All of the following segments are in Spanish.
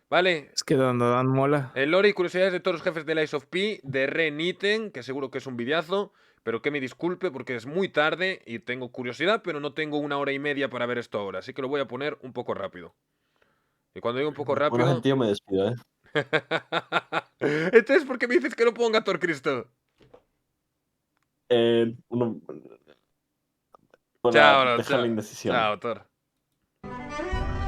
Vale, Es que donde dan mola. el lore y curiosidades de todos los jefes de Lies of P de Reniten, que seguro que es un videazo, pero que me disculpe porque es muy tarde y tengo curiosidad, pero no tengo 1 hora y media para ver esto ahora, así que lo voy a poner un poco rápido. Y cuando digo un poco Bueno, rápido... gente, yo me despido, ¿eh? Entonces, ¿por qué me dices que no ponga Thor Cristo? Uno, para Chao, dejar la chao, indecisión. chao, Thor.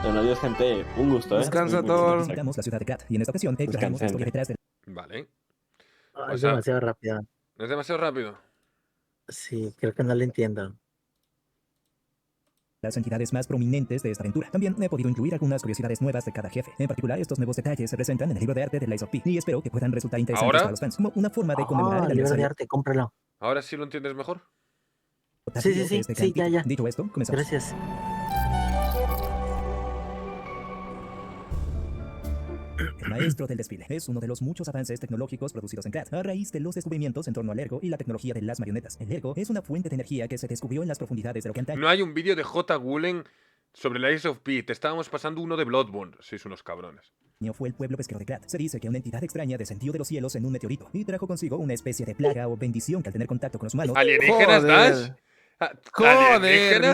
Bueno, adiós, gente. Un gusto, ¿eh? Descansa, Muy interesante. Thor. Visitamos la ciudad de Krat y en esta ocasión exploraremos la Descansen. historia detrás de Vale. Es Pues demasiado rápido. ¿no es demasiado rápido? Sí, creo que no lo entiendo. las entidades más prominentes de esta aventura. También he podido incluir algunas curiosidades nuevas de cada jefe. En particular, estos nuevos detalles se presentan en el libro de arte de Lies of P y espero que puedan resultar interesantes ¿Ahora? para los fans, como una forma de conmemorar el Libro de aniversario arte, cómpralo. ¿Ahora sí lo entiendes mejor? Sí, sí, de sí, este sí, gran ya. título. Dicho esto, comenzamos. Gracias. El maestro del desfile es uno de los muchos avances tecnológicos producidos en Krat a raíz de los descubrimientos en torno al ergo y la tecnología de las marionetas. El ergo es una fuente de energía que se descubrió en las profundidades de lo que antaño No hay un vídeo de J. Gulen sobre Lies of P. Te estábamos pasando uno de Bloodborne. Sois unos cabrones. fue el pueblo pesquero de Krat. Se dice que una entidad extraña descendió de los cielos en un meteorito y trajo consigo una especie de plaga o bendición que al tener contacto con los humanos... ¿Alienígenas, Dash? Joder,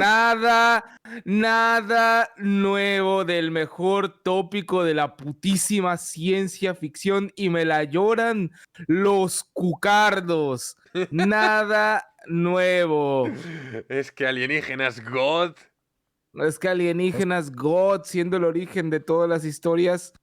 nada nuevo del mejor tópico de la putísima ciencia ficción y me la lloran los cucardos. Nada nuevo. Es que alienígenas God. Es que alienígenas God, siendo el origen de todas las historias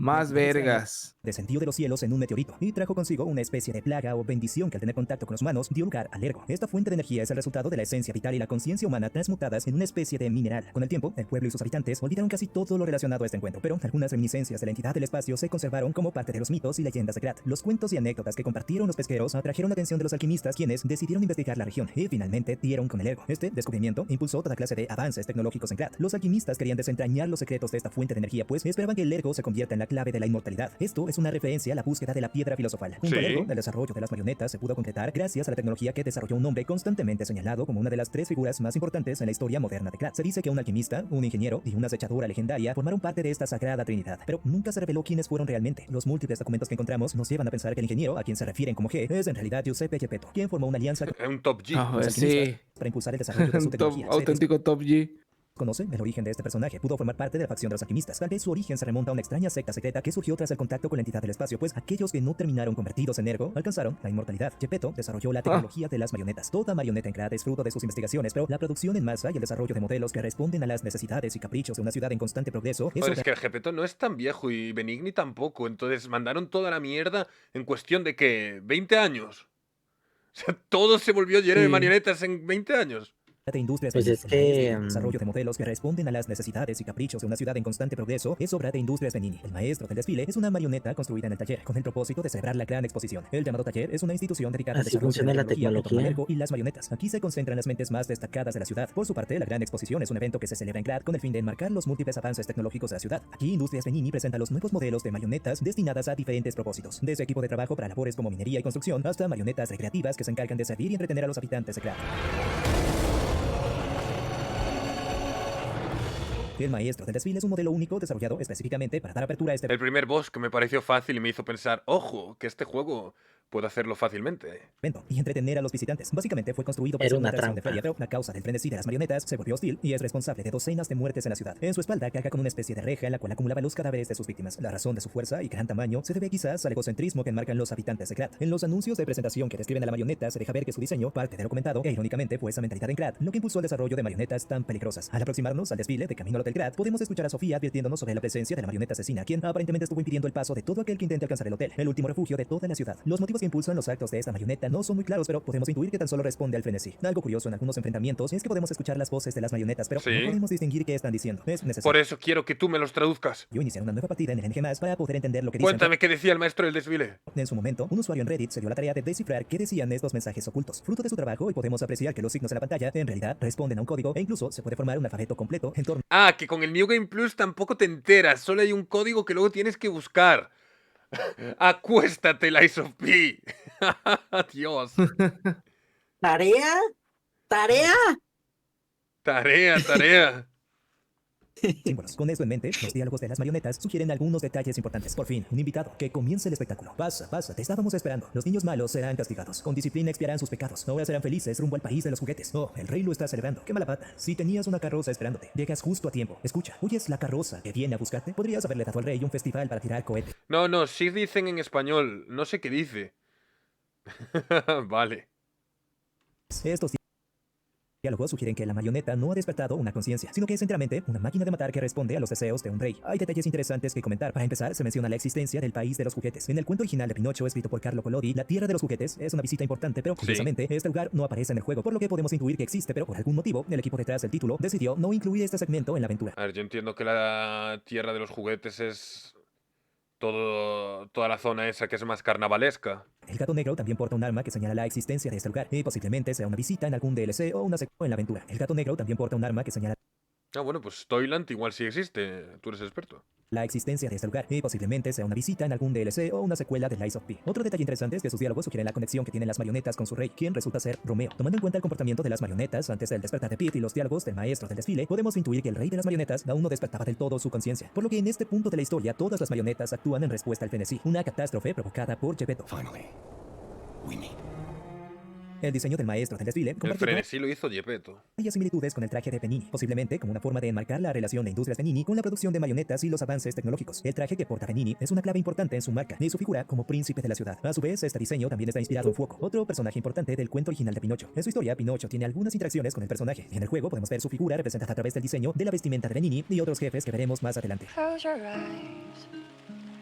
más vergas. Descendió de los cielos en un meteorito y trajo consigo una especie de plaga o bendición que al tener contacto con los humanos dio lugar al ergo. Esta fuente de energía es el resultado de la esencia vital y la conciencia humana transmutadas en una especie de mineral. Con el tiempo, el pueblo y sus habitantes olvidaron casi todo lo relacionado a este encuentro, pero algunas reminiscencias de la entidad del espacio se conservaron como parte de los mitos y leyendas de Krat. Los cuentos y anécdotas que compartieron los pesqueros atrajeron la atención de los alquimistas, quienes decidieron investigar la región y finalmente dieron con el ergo. Este descubrimiento impulsó toda clase de avances tecnológicos en Krat. Los alquimistas querían desentrañar los secretos de esta fuente de energía, pues esperaban que el ergo se convierta en la clave de la inmortalidad. Esto es una referencia a la búsqueda de la piedra filosofal. Junto al ergo, el desarrollo de las marionetas se pudo concretar gracias a la tecnología que desarrolló un hombre constantemente señalado como una de las 3 figuras más importantes en la historia moderna de Krat. Se dice que un alquimista, un ingeniero y una acechadora legendaria formaron parte de esta sagrada trinidad, pero nunca se reveló quiénes fueron realmente. Los múltiples documentos que encontramos nos llevan a pensar que el ingeniero, a quien se refieren como G, es en realidad Giuseppe Geppetto, quien formó una alianza con Un top G. los alquimistas Sí, para impulsar el desarrollo de su un tecnología. auténtico top G. Conoce el origen de este personaje. Pudo formar parte de la facción de los alquimistas. Tal vez su origen se remonta a una extraña secta secreta que surgió tras el contacto con la entidad del espacio, pues aquellos que no terminaron convertidos en ergo alcanzaron la inmortalidad. Geppetto desarrolló la tecnología de las marionetas. Toda marioneta en Krat es fruto de sus investigaciones, pero la producción en masa y el desarrollo de modelos que responden a las necesidades y caprichos de una ciudad en constante progreso es Es que el Gepetto no es tan viejo y Benigni tampoco. Entonces mandaron toda la mierda en cuestión de que 20 años. O sea, todo se volvió lleno de marionetas en 20 años. de industrias Pues es que desarrollo de modelos que responden a las necesidades y caprichos de una ciudad en constante progreso es obra de Industrias Benini. El maestro del desfile es una marioneta construida en el taller con el propósito de celebrar la gran exposición. El llamado taller es una institución dedicada al así desarrollo funciona de la en torno al tecnología. ergo y las marionetas. Aquí se concentran las mentes más destacadas de la ciudad. Por su parte, la gran exposición es un evento que se celebra en Krat con el fin de enmarcar los múltiples avances tecnológicos de la ciudad. Aquí Industrias Benini presenta los nuevos modelos de marionetas destinadas a diferentes propósitos, desde equipo de trabajo para labores como minería y construcción hasta marionetas recreativas que se encargan de servir y entretener a los habitantes de Krat. El maestro del desfile es un modelo único desarrollado específicamente para dar apertura a este El primer boss que me pareció fácil y me hizo pensar, ojo, que este juego puedo hacerlo fácilmente. evento y entretener a los visitantes. Básicamente fue construido para Era ser una atracción de trampa. feria, pero la causa del frenesí de las marionetas se volvió hostil y es responsable de docenas de muertes en la ciudad. En su espalda carga con una especie de reja en la cual acumulaba los cadáveres de sus víctimas. La razón de su fuerza y gran tamaño se debe quizás al egocentrismo que enmarcan los habitantes de Krat. En los anuncios de presentación que describen a la marioneta se deja ver que su diseño parte de lo comentado e irónicamente fue esa mentalidad en Krat lo que impulsó el desarrollo de marionetas tan peligrosas. Al aproximarnos al desfile de camino al Hotel Krat, podemos escuchar a Sofía advirtiéndonos sobre la presencia de la marioneta asesina, quien aparentemente estuvo impidiendo el paso de todo aquel que intente alcanzar el hotel, el último refugio de toda la ciudad. Los motivos que impulsan los actos de esta marioneta no son muy claros, pero podemos intuir que tan solo responde al frenesí. Algo curioso en algunos enfrentamientos es que podemos escuchar las voces de las marionetas, pero Sí. no podemos distinguir qué están diciendo. Es Por necesario eso quiero que tú me los traduzcas. iniciar una nueva partida en el NG+, para poder entender lo que dicen. Cuéntame qué decía el maestro del desfile. En su momento, un usuario en Reddit se dio la tarea de descifrar qué decían estos mensajes ocultos. Fruto de su trabajo, y podemos apreciar que los signos en la pantalla en realidad responden a un código e incluso se puede formar un alfabeto completo en torno Ah, que con el New Game Plus tampoco te enteras. Solo hay un código que luego tienes que buscar. Acuéstate, Lies of P. Dios. ¿Tarea? ¿Tarea? Tarea. símbolos. Con esto en mente, los diálogos de las marionetas sugieren algunos detalles importantes. Por fin, un invitado. Que comience el espectáculo. Pasa, pasa, te estábamos esperando. Los niños malos serán castigados. Con disciplina expiarán sus pecados. Ahora serán felices rumbo al país de los juguetes. Oh, el rey lo está celebrando. Qué mala pata. Si tenías una carroza esperándote, llegas justo a tiempo. Escucha, ¿oyes la carroza que viene a buscarte? Podrías haberle dado al rey un festival para tirar cohetes. No, sí dicen en español. No sé qué dice. Vale. Estos diálogos sugieren que la marioneta no ha despertado una conciencia, sino que es enteramente una máquina de matar que responde a los deseos de un rey. Hay detalles interesantes que comentar. Para empezar, se menciona la existencia del país de los juguetes. En el cuento original de Pinocho, escrito por Carlo Collodi, la tierra de los juguetes es una visita importante, pero curiosamente, este lugar no aparece en el juego, por lo que podemos intuir que existe, pero por algún motivo, el equipo detrás del título decidió no incluir este segmento en la aventura. A ver, yo entiendo que la tierra de los juguetes es toda la zona esa que es más carnavalesca. El gato negro también porta un arma que señala la existencia de este lugar, y posiblemente sea una visita en algún DLC o una secuela en la aventura. El gato negro también porta un arma que señala Ah, bueno, pues Toyland igual sí existe. Tú eres experto. la existencia de este lugar, y posiblemente sea una visita en algún DLC o una secuela de Lies of P. Otro detalle interesante es que sus diálogos sugieren la conexión que tienen las marionetas con su rey, quien resulta ser Romeo. Tomando en cuenta el comportamiento de las marionetas antes del despertar de Pete y los diálogos del maestro del desfile, podemos intuir que el rey de las marionetas aún no despertaba del todo su conciencia, por lo que en este punto de la historia todas las marionetas actúan en respuesta al frenesí, una catástrofe provocada por Geppetto. Finally, we meet. El diseño del maestro del desfile El comparte frenesí lo hizo Gepetto. varias similitudes con el traje de Benini, posiblemente como una forma de enmarcar la relación de Industrias Benini con la producción de marionetas y los avances tecnológicos. El traje que porta Benini es una clave importante en su marca y su figura como príncipe de la ciudad. A su vez, este diseño también está inspirado en Fuoco, otro personaje importante del cuento original de Pinocho. En su historia, Pinocho tiene algunas interacciones con el personaje, y en el juego podemos ver su figura representada a través del diseño de la vestimenta de Benini y otros jefes que veremos más adelante. Close your eyes.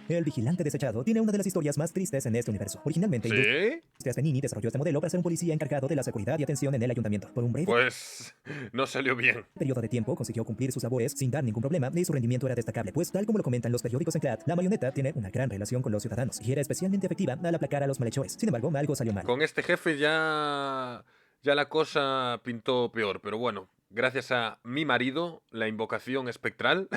El vigilante desechado tiene una de las historias más tristes en este universo. Originalmente, ¿Sí? Industrias Benini desarrolló este modelo para ser un policía encargado de la seguridad y atención en el ayuntamiento. Por un breve Pues no salió bien. periodo de tiempo consiguió cumplir sus labores sin dar ningún problema y su rendimiento era destacable, pues tal como lo comentan los periódicos en Clat, la marioneta tiene una gran relación con los ciudadanos y era especialmente efectiva al aplacar a los malhechores. Sin embargo, algo salió mal. Con este jefe ya la cosa pintó peor, pero bueno, gracias a mi marido, la invocación espectral,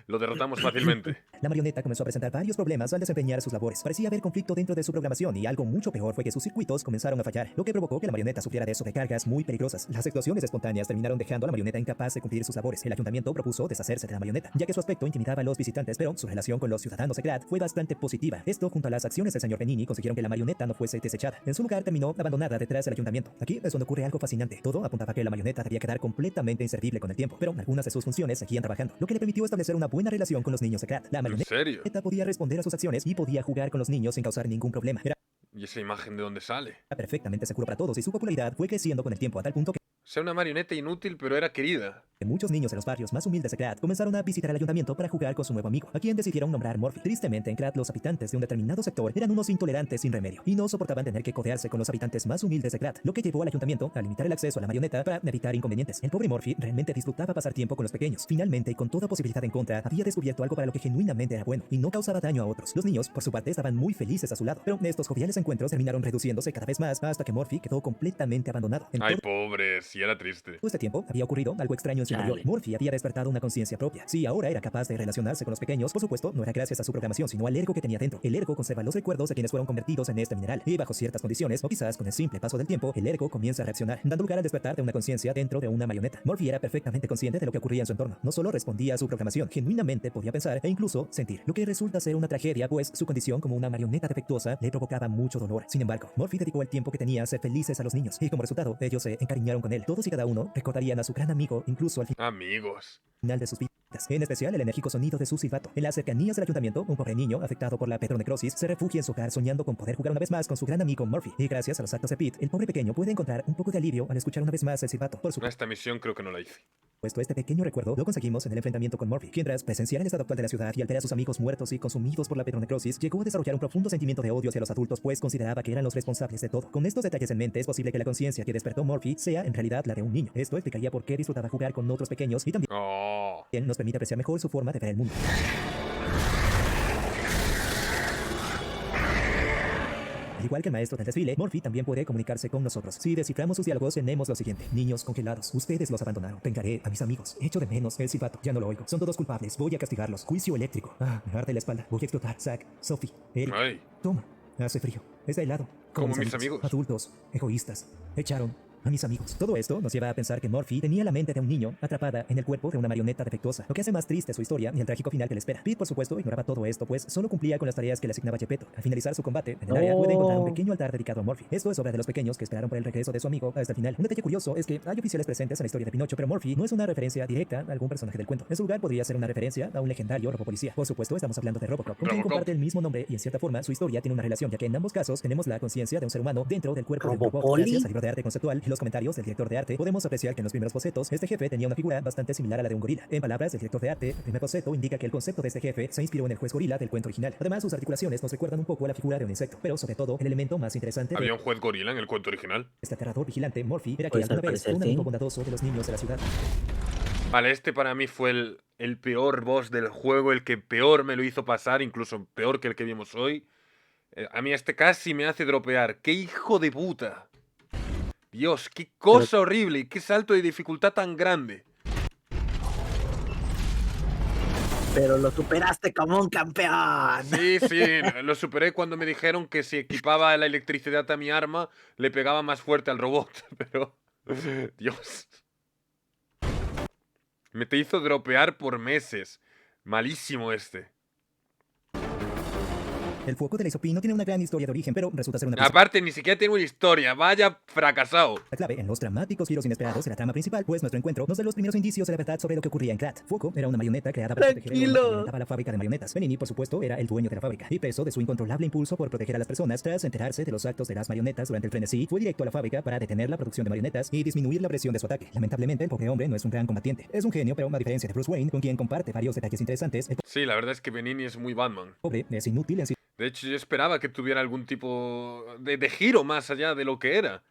lo derrotamos fácilmente. La marioneta comenzó a presentar varios problemas al desempeñar sus labores. Parecía haber conflicto dentro de su programación y algo mucho peor fue que sus circuitos comenzaron a fallar, lo que provocó que la marioneta sufriera de sobrecargas muy peligrosas. Las explosiones espontáneas terminaron dejando a la marioneta incapaz de cumplir sus labores. El ayuntamiento propuso deshacerse de la marioneta, ya que su aspecto intimidaba a los visitantes, pero su relación con los ciudadanos de Clat fue bastante positiva. Esto, junto a las acciones del señor Benini, consiguieron que la marioneta no fuese desechada. En su lugar, terminó abandonada detrás del ayuntamiento. Aquí es donde ocurre algo fascinante. Todo apuntaba a que la marioneta debía quedar completamente inservible con el tiempo, pero algunas de sus funciones seguían trabajando, lo que le permitió establecer una buena relación con los niños de Clat. La ¿En marioneta serio? podía responder a sus acciones y podía jugar con los niños sin causar ningún problema. Era ¿Y esa imagen de dónde sale? perfectamente seguro para todos y su popularidad fue creciendo con el tiempo a tal punto que Sea una marioneta inútil, pero era querida. muchos niños de los barrios más humildes de Clat comenzaron a visitar el ayuntamiento para jugar con su nuevo amigo, a quien decidieron nombrar Morphy. Tristemente, en Clat los habitantes de un determinado sector eran unos intolerantes sin remedio y no soportaban tener que codearse con los habitantes más humildes de Clat, lo que llevó al ayuntamiento a limitar el acceso a la marioneta para evitar inconvenientes. El pobre Morphy realmente disfrutaba pasar tiempo con los pequeños. Finalmente, y con toda posibilidad en contra, había descubierto algo para lo que genuinamente era bueno y no causaba daño a otros. Los niños, por su parte, estaban muy felices a su lado, pero estos joviales encuentros terminaron reduciéndose cada vez más hasta que Morphy quedó completamente abandonado. En Ay, todo pobre, sí era triste. este tiempo había ocurrido algo extraño en su interior. Chale. Morphy había despertado una conciencia propia. Si ahora era capaz de relacionarse con los pequeños, por supuesto, no era gracias a su programación, sino al ergo que tenía dentro. El ergo conserva los recuerdos de quienes fueron convertidos en este mineral, y bajo ciertas condiciones, o quizás con el simple paso del tiempo, el ergo comienza a reaccionar, dando lugar al despertar de una conciencia dentro de una marioneta. Morphy era perfectamente consciente de lo que ocurría en su entorno. No solo respondía a su programación, genuinamente podía pensar e incluso sentir, lo que resulta ser una tragedia, pues su condición como una marioneta defectuosa le provocaba mucho dolor. Sin embargo, Morphy dedicó el tiempo que tenía a ser felices a los niños, y como resultado, ellos se encariñaron con él. Todos y cada uno recordarían a su gran amigo, incluso al Amigos. final de sus vidas, en especial el enérgico sonido de su silbato. En las cercanías del ayuntamiento, un pobre niño afectado por la petronecrosis se refugia en su hogar soñando con poder jugar una vez más con su gran amigo Morphy. Y gracias a los actos de Pete, el pobre pequeño puede encontrar un poco de alivio al escuchar una vez más el silbato. Por Esta misión creo que no la hice. supuesto, este pequeño recuerdo lo conseguimos en el enfrentamiento con Morphy, quien tras presenciar el estado actual de la ciudad y al ver a sus amigos muertos y consumidos por la petronecrosis, llegó a desarrollar un profundo sentimiento de odio hacia los adultos, pues consideraba que eran los responsables de todo. Con estos detalles en mente, es posible que la conciencia que despertó Morphy sea en realidad la de un niño. Esto explicaría por qué disfrutaba jugar con otros pequeños y también Oh. nos permite apreciar mejor su forma de ver el mundo. Al igual que el maestro del desfile, Morphy también puede comunicarse con nosotros. Si desciframos sus diálogos, tenemos lo siguiente: niños congelados, ustedes los abandonaron. Vengaré a mis amigos. Echo de menos el silbato, ya no lo oigo. Son todos culpables, voy a castigarlos. Juicio eléctrico. Me arde la espalda. Voy a explotar. Zack, Sophie, Eric. Ay. Toma, hace frío. Está helado. Como mis amigos. Adultos, egoístas. Echaron a mis amigos. Todo esto nos lleva a pensar que Murphy tenía la mente de un niño atrapada en el cuerpo de una marioneta defectuosa, lo que hace más triste su historia y el trágico final que le espera. Pete, por supuesto, ignoraba todo esto, pues solo cumplía con las tareas que le asignaba Geppetto. Al finalizar su combate en el área, puede encontrar un pequeño altar dedicado a Murphy. Esto es obra de los pequeños que esperaron por el regreso de su amigo hasta el final. Un detalle curioso es que hay oficiales presentes en la historia de Pinocho, pero Murphy no es una referencia directa a algún personaje del cuento. En su lugar podría ser una referencia a un legendario robopolicía. Por supuesto, estamos hablando de Robocop, con quien comparte el mismo nombre y en cierta forma su historia tiene una relación, ya que en ambos casos tenemos la conciencia de un ser humano dentro del cuerpo del robot. ¿Robopoli? Gracias al libro de arte conceptual y los comentarios del director de arte, podemos apreciar que en los primeros bocetos este jefe tenía una figura bastante similar a la de un gorila. En palabras del director de arte, el primer boceto indica que el concepto de este jefe se inspiró en el juez gorila del cuento original. Además, sus articulaciones nos recuerdan un poco a la figura de un insecto, pero sobre todo el elemento más interesante Había de un juez gorila en el cuento original. este aterrador vigilante Murphy era que Pues, alguna al vez parecer, un sí. amigo bondadoso de los niños de la ciudad. Vale, este para mí fue el peor boss del juego, el que peor me lo hizo pasar, incluso peor que el que vimos hoy. A mí este casi me hace dropear. ¡Qué hijo de puta! Dios, qué cosa horrible y qué salto de dificultad tan grande. Pero lo superaste como un campeón. Sí, sí, lo superé cuando me dijeron que si equipaba la electricidad a mi arma, le pegaba más fuerte al robot, pero... Dios. Me te hizo dropear por meses. Malísimo este. El foco de la Isopí no tiene una gran historia de origen, pero resulta ser una pieza Aparte, ni siquiera tengo una historia. Vaya fracasado. clave en los dramáticos giros inesperados de la trama principal, pues nuestro encuentro nos da los primeros indicios de la verdad sobre lo que ocurría en Krat. Fuoco era una marioneta creada para proteger el mundo que alimentaba la fábrica de marionetas. Benini, por supuesto, era el dueño de la fábrica, y preso de su incontrolable impulso por proteger a las personas, tras enterarse de los actos de las marionetas durante el frenesí, fue directo a la fábrica para detener la producción de marionetas y disminuir la presión de su ataque. Lamentablemente, el pobre hombre no es un gran combatiente. Es un genio, pero a diferencia de Bruce Wayne, con quien comparte varios detalles interesantes, el Sí, la verdad es que Benini es muy Batman. pobre es inútil en De hecho, yo esperaba que tuviera algún tipo de giro más allá de lo que era.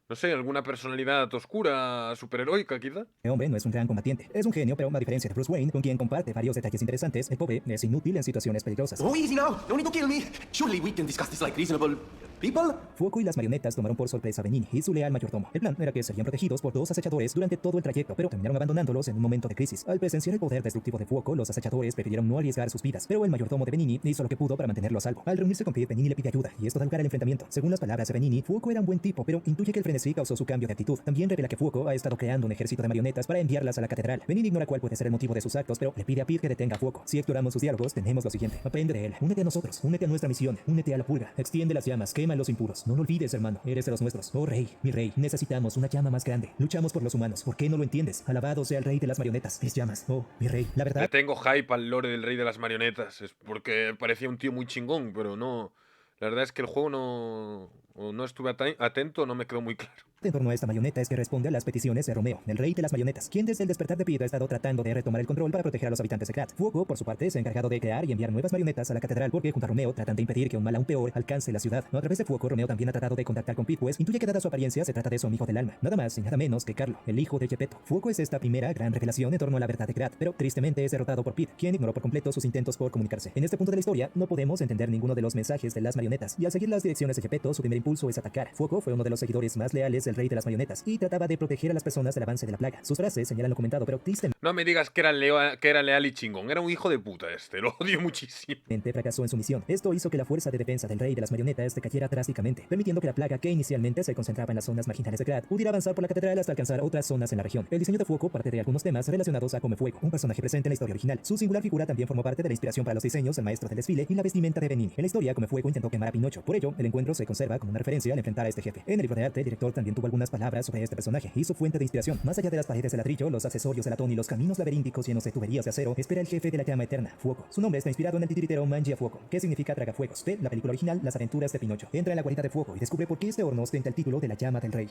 No sé, alguna personalidad oscura, superheroica, quizá. Este hombre no es un gran combatiente. Es un genio, pero a diferencia de Bruce Wayne, con quien comparte varios detalles interesantes, el pobre es inútil en situaciones peligrosas. Oh, easy now. No need to kill me. Surely we can discuss this like reasonable people. Fuoco y las marionetas tomaron por sorpresa a Benini y su leal mayordomo. El plan era que serían protegidos por dos acechadores durante todo el trayecto, pero terminaron abandonándolos en un momento de crisis. Al presenciar el poder destructivo de Fuoco, los acechadores prefirieron no arriesgar sus vidas, pero el mayordomo de Benini hizo lo que pudo para mantenerlo a salvo. Al reunirse con Pete, Benini le pide ayuda, y esto da lugar al enfrentamiento. Según las palabras de Benini, Fuoco era un buen tipo, pero intuye que el frenesí causó su cambio de actitud. También revela que Fuoco ha estado creando un ejército de marionetas para enviarlas a la catedral. Benini ignora cuál puede ser el motivo de sus actos, pero le pide a Pete que detenga a Fuoco. Si exploramos sus diálogos, tenemos lo siguiente: aprende de él, únete a nosotros, únete a nuestra misión, únete a la purga, extiende las llamas, quema a los impuros. No lo olvides, hermano, eres de los nuestros. Oh rey, mi rey, necesitamos una llama más grande. Luchamos por los humanos. ¿Por qué no lo entiendes? Alabado sea el rey de las marionetas. Mis llamas. Oh, mi rey. La Le verdad tengo hype al lore del rey de las marionetas. Es porque parecía un tío muy chingón, pero no. La verdad es que el juego no. O no estuve atento, no me quedó muy claro. en torno a esta marioneta es que responde a las peticiones de Romeo, el rey de las marionetas, quien desde el despertar de Pete ha estado tratando de retomar el control para proteger a los habitantes de Krat. Fuoco, por su parte, se ha encargado de crear y enviar nuevas marionetas a la catedral porque junto a Romeo tratan de impedir que un mal aún peor alcance la ciudad. A través de Fuoco, Romeo también ha tratado de contactar con Pete, pues intuye que dada su apariencia se trata de su amigo del alma, nada más y nada menos que Carlo, el hijo de Geppetto. Fuoco es esta primera gran revelación en torno a la verdad de Krat, pero tristemente es derrotado por Pete, quien ignoró por completo sus intentos por comunicarse. En este punto de la historia, no podemos entender ninguno de los mensajes de las marionetas, y al seguir las direcciones de Geppetto, su primer impulso es atacar. Fuoco fue uno de los seguidores más leales del rey de las marionetas, y trataba de proteger a las personas del avance de la plaga. Sus frases señalan lo comentado, pero tristemente No me digas que era leal y chingón. Era un hijo de puta este. Lo odio muchísimo. fracasó en su misión. Esto hizo que la fuerza de defensa del rey de las marionetas decayera drásticamente, permitiendo que la plaga, que inicialmente se concentraba en las zonas marginales de Krat, pudiera avanzar por la catedral hasta alcanzar otras zonas en la región. El diseño de Fuoco parte de algunos temas relacionados a Comefuego, un personaje presente en la historia original. Su singular figura también formó parte de la inspiración para los diseños del maestro del desfile y la vestimenta de Benini. En la historia, Comefuego intentó quemar a Pinocho. Por ello, el encuentro se conserva como una referencia al enfrentar a este jefe. En el libro de arte, el director también tuvo algunas palabras sobre este personaje y su fuente de inspiración. Más allá de las paredes de ladrillo, los accesorios de latón y los caminos laberínticos llenos de tuberías de acero, espera el jefe de la llama eterna, Fuoco. Su nombre está inspirado en el titiritero Mangia Fuoco, que significa tragafuegos, de la película original Las aventuras de Pinocho. Entra en la guarida de Fuoco y descubre por qué este horno ostenta el título de la llama del rey.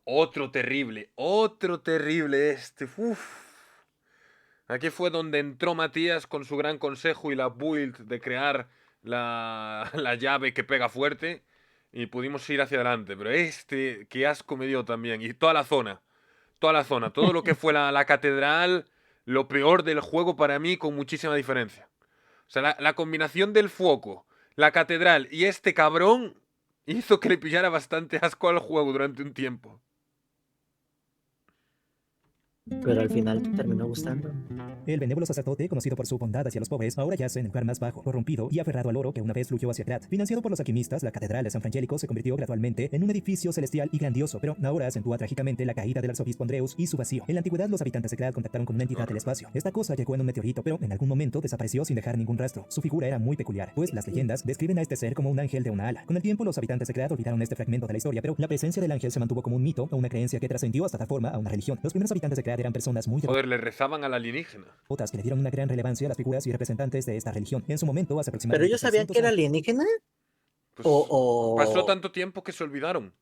Otro terrible este. Uf. Aquí fue donde entró Matías con su gran consejo y la build de crear la llave que pega fuerte. Y pudimos ir hacia adelante. Pero este, qué asco me dio también. Y toda la zona. Todo lo que fue la catedral. Lo peor del juego para mí con muchísima diferencia. O sea, la combinación del Fuoco, la catedral y este cabrón hizo que le pillara bastante asco al juego durante un tiempo. Pero al final te terminó gustando. El benévolo sacerdote, conocido por su bondad hacia los pobres, ahora yace en el lugar más bajo, corrompido y aferrado al oro que una vez fluyó hacia Krat. Financiado por los alquimistas, la catedral de San Frangélico se convirtió gradualmente en un edificio celestial y grandioso, pero ahora acentúa trágicamente la caída del arzobispo Andreus y su vacío. En la antigüedad, los habitantes de Krat contactaron con una entidad del espacio. Esta cosa llegó en un meteorito, pero en algún momento desapareció sin dejar ningún rastro. Su figura era muy peculiar, pues las leyendas describen a este ser como un ángel de una ala. Con el tiempo, los habitantes de Krat olvidaron este fragmento de la historia, pero la presencia del ángel se mantuvo como un mito o una creencia que trascendió hasta dar forma a una religión. Los primeros habitantes de Krat eran personas muy Joder, le rezaban al alienígena. devotas que le dieron una gran relevancia a las figuras y representantes de esta religión. En su momento, hace ¿Pero aproximadamente ellos sabían 300 que era alienígena? Pues, O... pasó tanto tiempo que se olvidaron.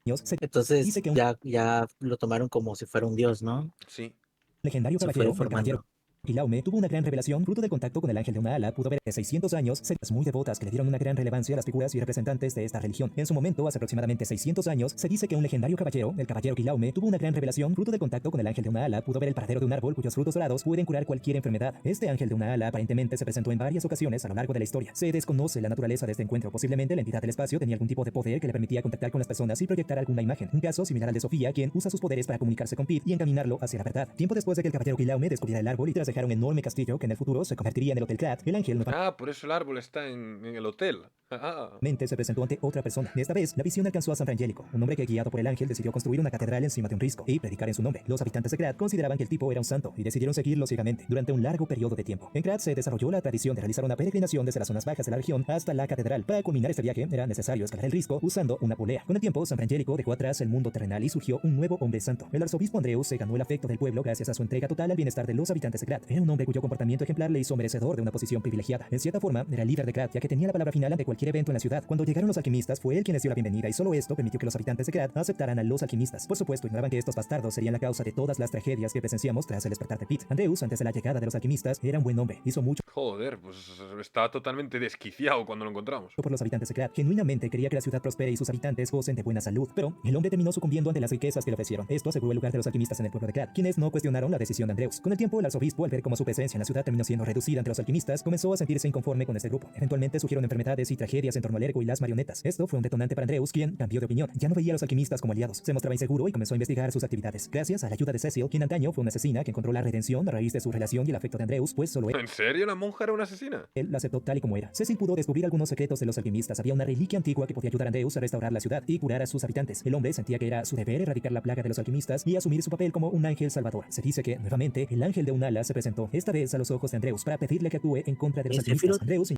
años, se Entonces dice que un ya lo tomaron como si fuera un dios, ¿no? Sí. legendario Se fue caballero, el formando. caballero Quilaume, tuvo una gran revelación fruto del contacto con el ángel de una ala. Pudo ver de 600 años sectas muy devotas que le dieron una gran relevancia a las figuras y representantes de esta religión. En su momento, hace aproximadamente 600 años, se dice que un legendario caballero, el caballero Quilaume, tuvo una gran revelación fruto del contacto con el ángel de una ala. Pudo ver el paradero de un árbol cuyos frutos dorados pueden curar cualquier enfermedad. Este ángel de una ala aparentemente se presentó en varias ocasiones a lo largo de la historia. Se desconoce la naturaleza de este encuentro. Posiblemente la entidad del espacio tenía algún tipo de poder que le permitía contactar con las personas y proyectar alguna imagen. Un caso similar al de Sofía, quien usa sus poderes para comunicarse con Pete y encaminarlo hacia la verdad. Tiempo después de que el caballero Quilaume descubriera el árbol y tras dejar un enorme castillo que en el futuro se convertiría en el Hotel Krat, el ángel Ah, por eso el árbol está en el hotel. Ah. nuevamente se presentó ante otra persona. Esta vez, la visión alcanzó a San Frangélico, un hombre que, guiado por el ángel, decidió construir una catedral encima de un risco y predicar en su nombre. Los habitantes de Krat consideraban que el tipo era un santo y decidieron seguirlo ciegamente durante un largo periodo de tiempo. En Krat se desarrolló la tradición de realizar una peregrinación desde las zonas bajas de la región hasta la catedral. Para culminar este viaje, era necesario escalar el risco usando una polea. Con el tiempo, San Frangélico dejó atrás el mundo terrenal y surgió un nuevo hombre santo. El arzobispo Andreus se ganó el afecto del pueblo gracias a su entrega total al bienestar de los habitantes de Krat. Era un hombre cuyo comportamiento ejemplar le hizo merecedor de una posición privilegiada. En cierta forma, era el líder de Krat, ya que tenía la palabra final ante cualquier evento en la ciudad. Cuando llegaron los alquimistas, fue él quien les dio la bienvenida y solo esto permitió que los habitantes de Krat aceptaran a los alquimistas. Por supuesto, ignoraban que estos bastardos serían la causa de todas las tragedias que presenciamos tras el despertar de Pete. Andreus, antes de la llegada de los alquimistas, era un buen hombre, hizo mucho Joder, pues estaba totalmente desquiciado cuando lo encontramos. por los habitantes de Krat. Genuinamente quería que la ciudad prospere y sus habitantes gocen de buena salud, pero el hombre terminó sucumbiendo ante las riquezas que le ofrecieron. Esto aseguró el lugar de los alquimistas en el pueblo de Krat, quienes no cuestionaron la decisión de Andreus. Con el tiempo, el arzobispo, al ver cómo su presencia en la ciudad terminó siendo reducida ante los alquimistas, comenzó a sentirse inconforme con este grupo. Eventualmente surgieron enfermedades y tragedias en torno al ergo y las marionetas. Esto fue un detonante para Andreus, quien cambió de opinión. Ya no veía a los alquimistas como aliados. Se mostraba inseguro y comenzó a investigar sus actividades. Gracias a la ayuda de Cecil, quien antaño fue una asesina que encontró la redención a raíz de su relación y el afecto de Andreus, pues solo ¿En serio la monja era una asesina? él la aceptó tal y como era. Cecil pudo descubrir algunos secretos de los alquimistas. Había una reliquia antigua que podía ayudar a Andreus a restaurar la ciudad y curar a sus habitantes. El hombre sentía que era su deber erradicar la plaga de los alquimistas y asumir su papel como un ángel salvador. Se dice que, nuevamente, el ángel de un ala se presentó, esta vez a los ojos de Andreus, para pedirle que actúe en contra de los ¿Y alquimistas. Sephiroth? Andreus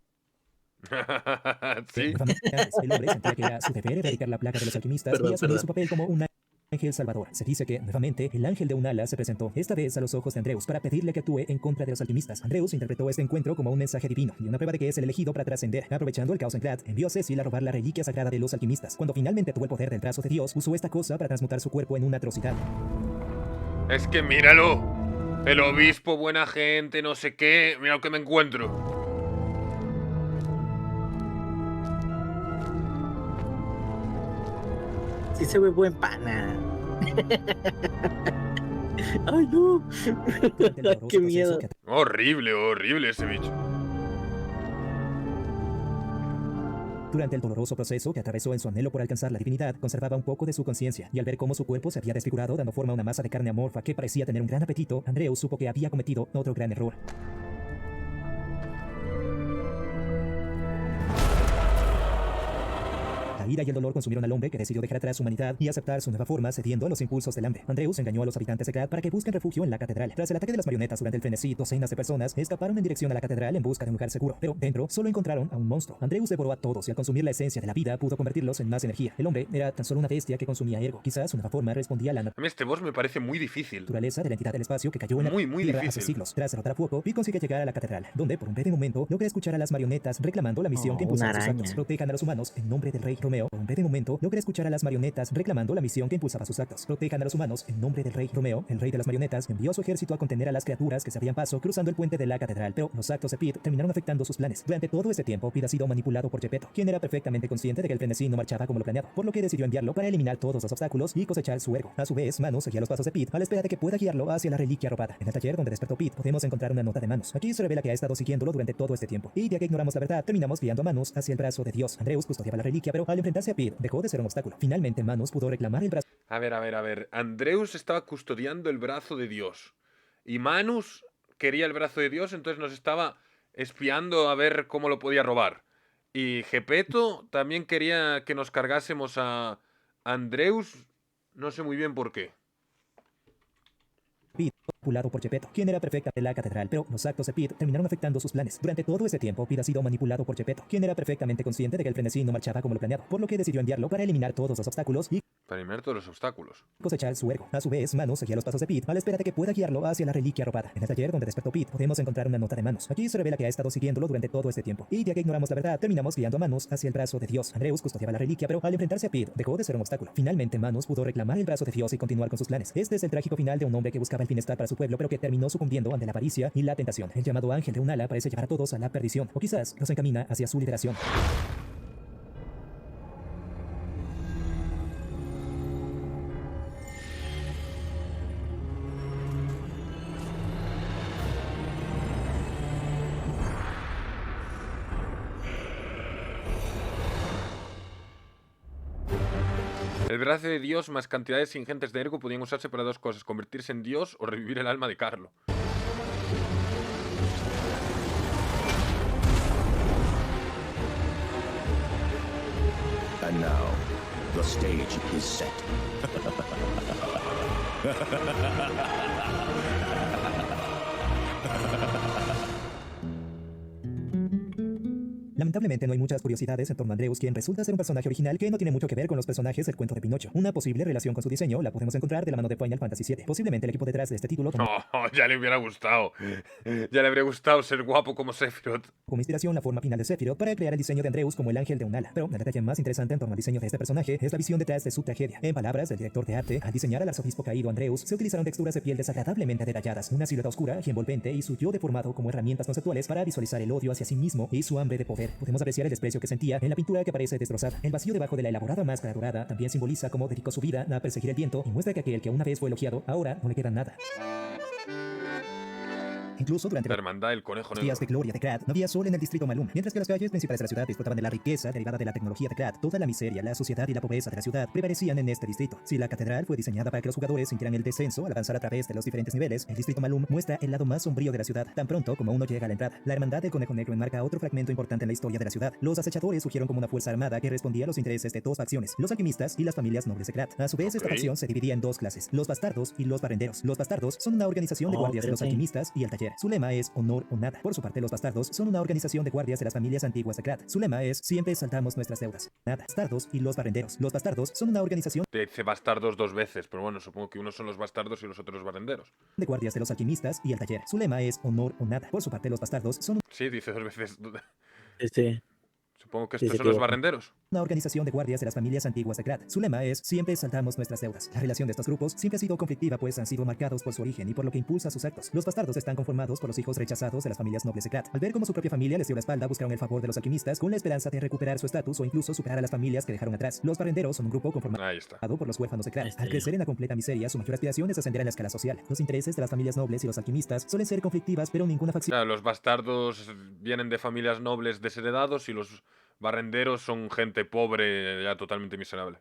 Sí. nuevamente, el hombre sentía que era su deber erradicar la plaga de los alquimistas Perdón, y asumir perdón. su papel como un ángel salvador. Se dice que, nuevamente, el ángel de un ala se presentó, esta vez a los ojos de Andreus, para pedirle que actúe en contra de los alquimistas. Andreus interpretó este encuentro como un mensaje divino y una prueba de que es el elegido para trascender. Aprovechando el caos en Krat, envió a Cecil a robar la reliquia sagrada de los alquimistas. Cuando finalmente tuvo el poder del brazo de Dios, usó esta cosa para transmutar su cuerpo en una atrocidad. Es que míralo. El obispo, buena gente, no sé qué. Mira lo que me encuentro. Sí se ve buen pana. Ay, no. Durante el doloroso Qué proceso miedo. que Horrible, horrible ese bicho. Durante el doloroso proceso que atravesó en su anhelo por alcanzar la divinidad, conservaba un poco de su conciencia, y al ver cómo su cuerpo se había desfigurado dando forma a una masa de carne amorfa que parecía tener un gran apetito, Andreus supo que había cometido otro gran error. La ira y el dolor consumieron al hombre, que decidió dejar atrás su humanidad y aceptar su nueva forma, cediendo a los impulsos del hambre. Andreus engañó a los habitantes de Krat para que busquen refugio en la catedral. Tras el ataque de las marionetas durante el frenesí, docenas de personas escaparon en dirección a la catedral en busca de un lugar seguro, pero dentro solo encontraron a un monstruo. Andreus devoró a todos y al consumir la esencia de la vida pudo convertirlos en más energía. El hombre era tan solo una bestia que consumía ergo. Quizás su nueva forma respondía a la A mí este boss me parece muy difícil. naturaleza de la entidad del espacio que cayó en la Muy, muy tierra hace difícil. siglos. Tras derrotar a Fuoco, Pi consigue llegar a la catedral, donde por un breve momento logra escuchar a las marionetas reclamando la misión que una impulsaba sus araña. actos. Protejan a los humanos en nombre del rey Romeo. Por un breve momento logra escuchar a las marionetas reclamando la misión que impulsaba sus actos. Protejan a los humanos en nombre del rey Romeo. El rey de las marionetas envió a su ejército a contener a las criaturas que se abrían paso cruzando el puente de la catedral, pero los actos de Pete terminaron afectando sus planes. Durante todo este tiempo, Pete ha sido manipulado por Geppetto, quien era perfectamente consciente de que el frenesí no marchaba como lo planeado, por lo que decidió enviarlo para eliminar todos los obstáculos y cosechar su ergo. A su vez, Manus seguía los pasos de Pete a la espera de que pueda guiarlo hacia la reliquia robada. En el taller donde despertó Pete, podemos encontrar una nota de Manus. Aquí se revela que ha estado siguiéndolo durante todo este tiempo, y ya que ignoramos la verdad, terminamos guiando a Manus hacia el brazo de Dios. Andreus custodiaba la reliquia, pero al enfrentarse a Pete, dejó de ser un obstáculo. Finalmente, Manus pudo reclamar el brazo A ver. Andreus estaba custodiando el brazo de Dios. Y Manus quería el brazo de Dios, entonces nos estaba espiando a ver cómo lo podía robar. Y Gepeto también quería que nos cargásemos a Andreus, no sé muy bien por qué. manipulado por Geppetto, quien era prefecta de la catedral, pero los actos de Pete terminaron afectando sus planes. Durante todo ese tiempo, Pete ha sido manipulado por Geppetto, quien era perfectamente consciente de que el frenesí no marchaba como lo planeado, por lo que decidió enviarlo para eliminar todos los obstáculos y Para eliminar todos los obstáculos. cosechar su ergo. A su vez, Manus seguía los pasos de Pete a la espera de que pueda guiarlo hacia la reliquia robada. En el taller donde despertó Pete, podemos encontrar una nota de Manus. Aquí se revela que ha estado siguiéndolo durante todo este tiempo. Y ya que ignoramos la verdad, terminamos guiando a Manus hacia el brazo de Dios. Andreus custodiaba la reliquia, pero al enfrentarse a Pete, dejó de ser un obstáculo. Finalmente, Manus pudo reclamar el brazo de Dios y continuar con sus planes. Este es el trágico final de un hombre que buscaba el bienestar para su pueblo, pero que terminó sucumbiendo ante la avaricia y la tentación. El llamado ángel de Unala parece llevar a todos a la perdición, o quizás los encamina hacia su liberación. El brazo de Dios más cantidades ingentes de ergo podían usarse para dos cosas: convertirse en Dios o revivir el alma de Carlo. And now, the stage is set. Lamentablemente no hay muchas curiosidades en torno a Andreus, quien resulta ser un personaje original que no tiene mucho que ver con los personajes del cuento de Pinocho. Una posible relación con su diseño la podemos encontrar de la mano de Final Fantasy VII. Posiblemente el equipo detrás de este título tomó Ya le hubiera gustado. Ya le habría gustado ser guapo como Sephiroth. como inspiración la forma final de Sephiroth para crear el diseño de Andreus como el ángel de Unala. Pero el detalle más interesante en torno al diseño de este personaje es la visión detrás de su tragedia. En palabras del director de arte, al diseñar al arzobispo caído Andreus, se utilizaron texturas de piel desagradablemente detalladas, una silueta oscura y envolvente y su yo deformado como herramientas conceptuales para visualizar el odio hacia sí mismo y su hambre de poder. Podemos apreciar el desprecio que sentía en la pintura que parece destrozada. El vacío debajo de la elaborada máscara dorada también simboliza cómo dedicó su vida a perseguir el viento y muestra que aquel que una vez fue elogiado, ahora no le queda nada. Incluso durante La hermandad del conejo los negro. días de gloria de Krat, no había sol en el distrito Malum, mientras que las calles principales de la ciudad disfrutaban de la riqueza derivada de la tecnología de Krat. Toda la miseria, la suciedad y la pobreza de la ciudad prevalecían en este distrito. Si la catedral fue diseñada para que los jugadores sintieran el descenso al avanzar a través de los diferentes niveles, el distrito Malum muestra el lado más sombrío de la ciudad, tan pronto como uno llega a la entrada. La hermandad del conejo negro enmarca otro fragmento importante en la historia de la ciudad. Los acechadores surgieron como una fuerza armada que respondía a los intereses de dos facciones, los alquimistas y las familias nobles de Krat. A su vez, esta facción se dividía en dos clases, los bastardos y los barrenderos. Los bastardos son una organización de guardias de los alquimistas y el taller. Su lema es honor o nada. Por su parte, los bastardos son una organización de guardias de las familias antiguas de Krat. Su lema es siempre saldamos nuestras deudas. Nada. Bastardos y los barrenderos. Los bastardos son una organización Te dice bastardos dos veces, pero bueno, supongo que unos son los bastardos y los otros los barrenderos. de guardias de los alquimistas y el taller. Su lema es honor o nada. Por su parte, los bastardos son Sí, dice dos veces. Sí. Supongo que Sí, estos se son los equivoca. barrenderos. una organización de guardias de las familias antiguas de Krat. Su lema es siempre saldamos nuestras deudas. La relación de estos grupos siempre ha sido conflictiva, pues han sido marcados por su origen y por lo que impulsa sus actos. Los bastardos están conformados por los hijos rechazados de las familias nobles de Krat. Al ver cómo su propia familia les dio la espalda, buscaron el favor de los alquimistas con la esperanza de recuperar su estatus o incluso superar a las familias que dejaron atrás. Los barrenderos son un grupo conformado Ahí está. por los huérfanos de Ahí Krat. está Al ya. crecer en la completa miseria, su mayor aspiración es ascender en la escala social. Los intereses de las familias nobles y los alquimistas suelen ser conflictivas, pero ninguna facción Claro, los bastardos vienen de familias nobles desheredados y los barrenderos son gente pobre, ya totalmente miserable.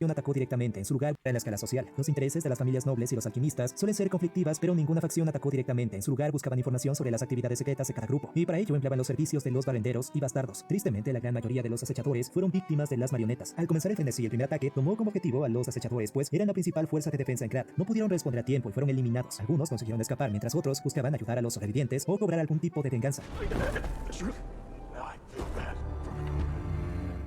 atacó directamente en su lugar en la escala social. Los intereses de las familias nobles y los alquimistas suelen ser conflictivas, pero ninguna facción atacó directamente. En su lugar buscaban información sobre las actividades secretas de cada grupo, y para ello empleaban los servicios de los barrenderos y bastardos. Tristemente, la gran mayoría de los acechadores fueron víctimas de las marionetas. Al comenzar el frenesí, el primer ataque tomó como objetivo a los acechadores, pues eran la principal fuerza de defensa en Krat. No pudieron responder a tiempo y fueron eliminados. Algunos consiguieron escapar, mientras otros buscaban ayudar a los sobrevivientes o cobrar algún tipo de venganza.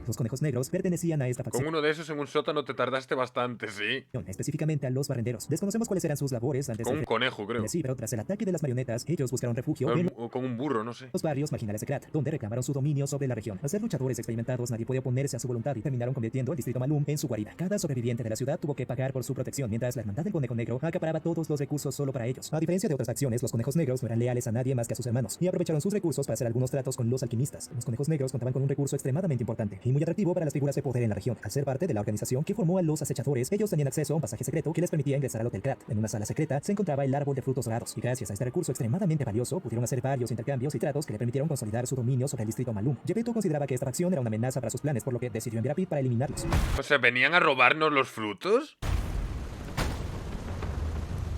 Los conejos negros pertenecían a esta Con facción. uno de esos en un sótano te tardaste bastante, sí. Específicamente a los barrenderos. Desconocemos cuáles eran sus labores antes Con un del conejo, creo. sí, pero tras el ataque de las marionetas, ellos buscaron refugio en O con un burro, no sé. los barrios marginales de Krat, donde reclamaron su dominio sobre la región. Al ser luchadores experimentados, nadie podía oponerse a su voluntad y terminaron convirtiendo el distrito Malum en su guarida. Cada sobreviviente de la ciudad tuvo que pagar por su protección, mientras la hermandad del conejo negro acaparaba todos los recursos solo para ellos. A diferencia de otras facciones, los conejos negros no eran leales a nadie más que a sus hermanos y aprovecharon sus recursos para hacer algunos tratos con los alquimistas. Los conejos negros contaban con un recurso extremadamente importante y muy muy atractivo para las figuras de poder en la región. Al ser parte de la organización que formó a los acechadores, ellos tenían acceso a un pasaje secreto que les permitía ingresar al Hotel Krat. En una sala secreta se encontraba el árbol de frutos dorados, y gracias a este recurso extremadamente valioso, pudieron hacer varios intercambios y tratos que le permitieron consolidar su dominio sobre el distrito Malum. Gepetto consideraba que esta facción era una amenaza para sus planes, por lo que decidió enviar a Pete para eliminarlos. O sea, ¿venían a robarnos los frutos?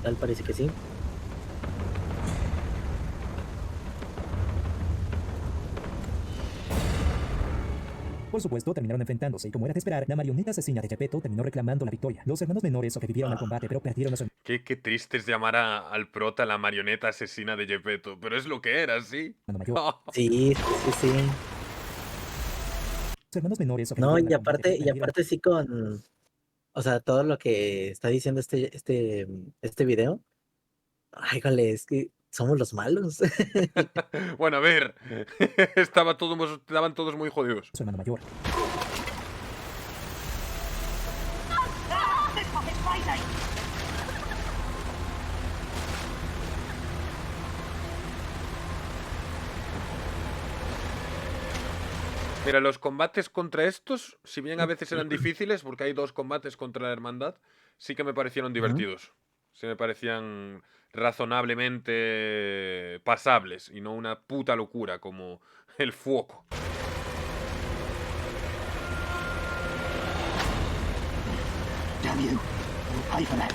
Tal parece que sí. Por supuesto, terminaron enfrentándose, y como era de esperar, la marioneta asesina de Gepetto terminó reclamando la victoria. Los hermanos menores sobrevivieron al combate, pero perdieron a su Qué triste es llamar al prota la marioneta asesina de Gepetto, pero es lo que era, ¿sí? hermano mayor. Sí, sí, sí, sí. Los hermanos menores No, sobrevivieron y al combate, aparte, pero y perdieron aparte sí con, o sea, todo lo que está diciendo este video. Ay, jale, es que somos los malos. Bueno, a ver, estaban todos muy jodidos. a su hermano mayor. Mira, los combates contra estos, si bien a veces eran difíciles, porque hay 2 combates contra la hermandad, sí que me parecieron divertidos. Sí me parecían razonablemente pasables y no una puta locura como el fuego. Damn you. You'll pay for that.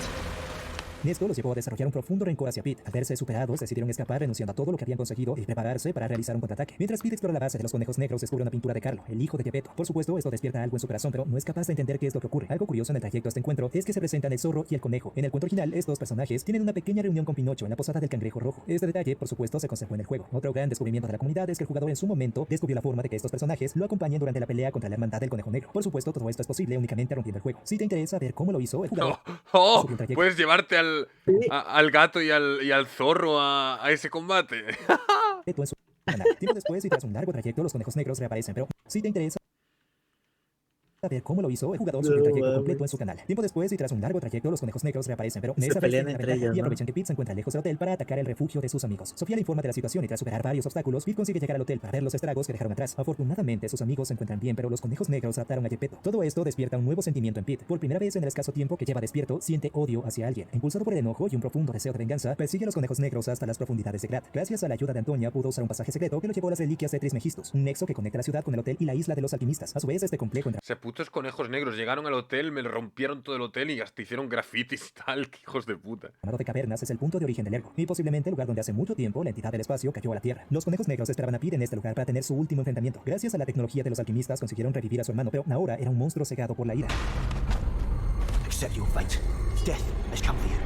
Esto los llevó a desarrollar un profundo rencor hacia Pete. Al verse superados, decidieron escapar renunciando a todo lo que habían conseguido y prepararse para realizar un contraataque. Mientras Pete explora la base de los conejos negros, descubre una pintura de Carlo, el hijo de Gepetto. Por supuesto, esto despierta algo en su corazón, pero no es capaz de entender qué es lo que ocurre. Algo curioso en el trayecto a este encuentro es que se presentan el zorro y el conejo. En el cuento original, estos personajes tienen una pequeña reunión con Pinocho en la posada del cangrejo rojo. Este detalle, por supuesto, se conservó en el juego. Otro gran descubrimiento de la comunidad es que el jugador en su momento descubrió la forma de que estos personajes lo acompañen durante la pelea contra la hermandad del conejo negro. Por supuesto, todo esto es posible únicamente rompiendo el juego. Si te interesa ver cómo lo hizo el jugador, ¡Oh! subió un trayecto Puedes llevarte al gato y al zorro a ese combate. en su canal. Tiempo después y tras un largo trayecto, los conejos negros reaparecen, pero si te interesa ver cómo lo hizo, el jugador subió el trayecto completo en su canal. Tiempo después y tras un largo trayecto, los conejos negros reaparecen, pero Se esa vez pelean tienen la entre ventaja ellos, y ¿no? aprovechan que Pete se encuentra lejos del hotel para atacar el refugio de sus amigos. Sofía le informa de la situación y tras superar varios obstáculos, Pete consigue llegar al hotel para ver los estragos que dejaron atrás. Afortunadamente, sus amigos se encuentran bien, pero los conejos negros ataron a Gepetto. Todo esto despierta un nuevo sentimiento en Pete. Por primera vez en el escaso tiempo que lleva despierto, siente odio hacia alguien. Impulsado por el enojo y un profundo deseo de venganza, persigue a los conejos negros hasta las profundidades de Krat. Gracias a la ayuda de Antonia, pudo usar un pasaje secreto que lo llevó a las reliquias de Trismegistus, un nexo que conecta la ciudad con el hotel y la isla de los alquimistas. A su vez, este complejo O sea, putos conejos negros llegaron al hotel, me rompieron todo el hotel y hasta hicieron grafitis y tal. ¡Qué hijos de puta! llamado de cavernas es el punto de origen del Ergo, y posiblemente el lugar donde hace mucho tiempo la entidad del espacio cayó a la Tierra. Los conejos negros esperaban a Pete en este lugar para tener su último enfrentamiento. Gracias a la tecnología de los alquimistas consiguieron revivir a su hermano, pero ahora era un monstruo cegado por la ira. Accept your fate. Death has come for you.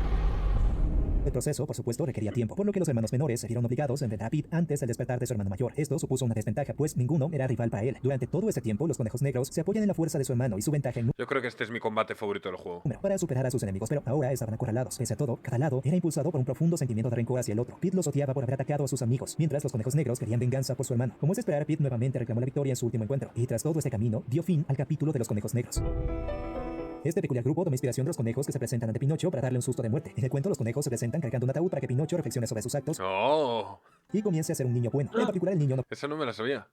El proceso, por supuesto, requería tiempo, por lo que los hermanos menores se vieron obligados a enfrentar a Pete antes del despertar de su hermano mayor. Esto supuso una desventaja, pues ninguno era rival para él. Durante todo ese tiempo, los conejos negros se apoyan en la fuerza de su hermano y su ventaja en Yo creo que este es mi combate favorito del juego. número para superar a sus enemigos, pero ahora estaban acorralados. Pese a todo, cada lado era impulsado por un profundo sentimiento de rencor hacia el otro. Pete los odiaba por haber atacado a sus amigos, mientras los conejos negros querían venganza por su hermano. Como es de esperar, Pete nuevamente reclamó la victoria en su último encuentro, y tras todo este camino, dio fin al capítulo de los conejos negros. Este peculiar grupo toma inspiración de los conejos que se presentan ante Pinocho para darle un susto de muerte. En el cuento, los conejos se presentan cargando un ataúd para que Pinocho reflexione sobre sus actos ¡Oh! y comience a ser un niño bueno. En particular, el niño no Esa no me la sabía.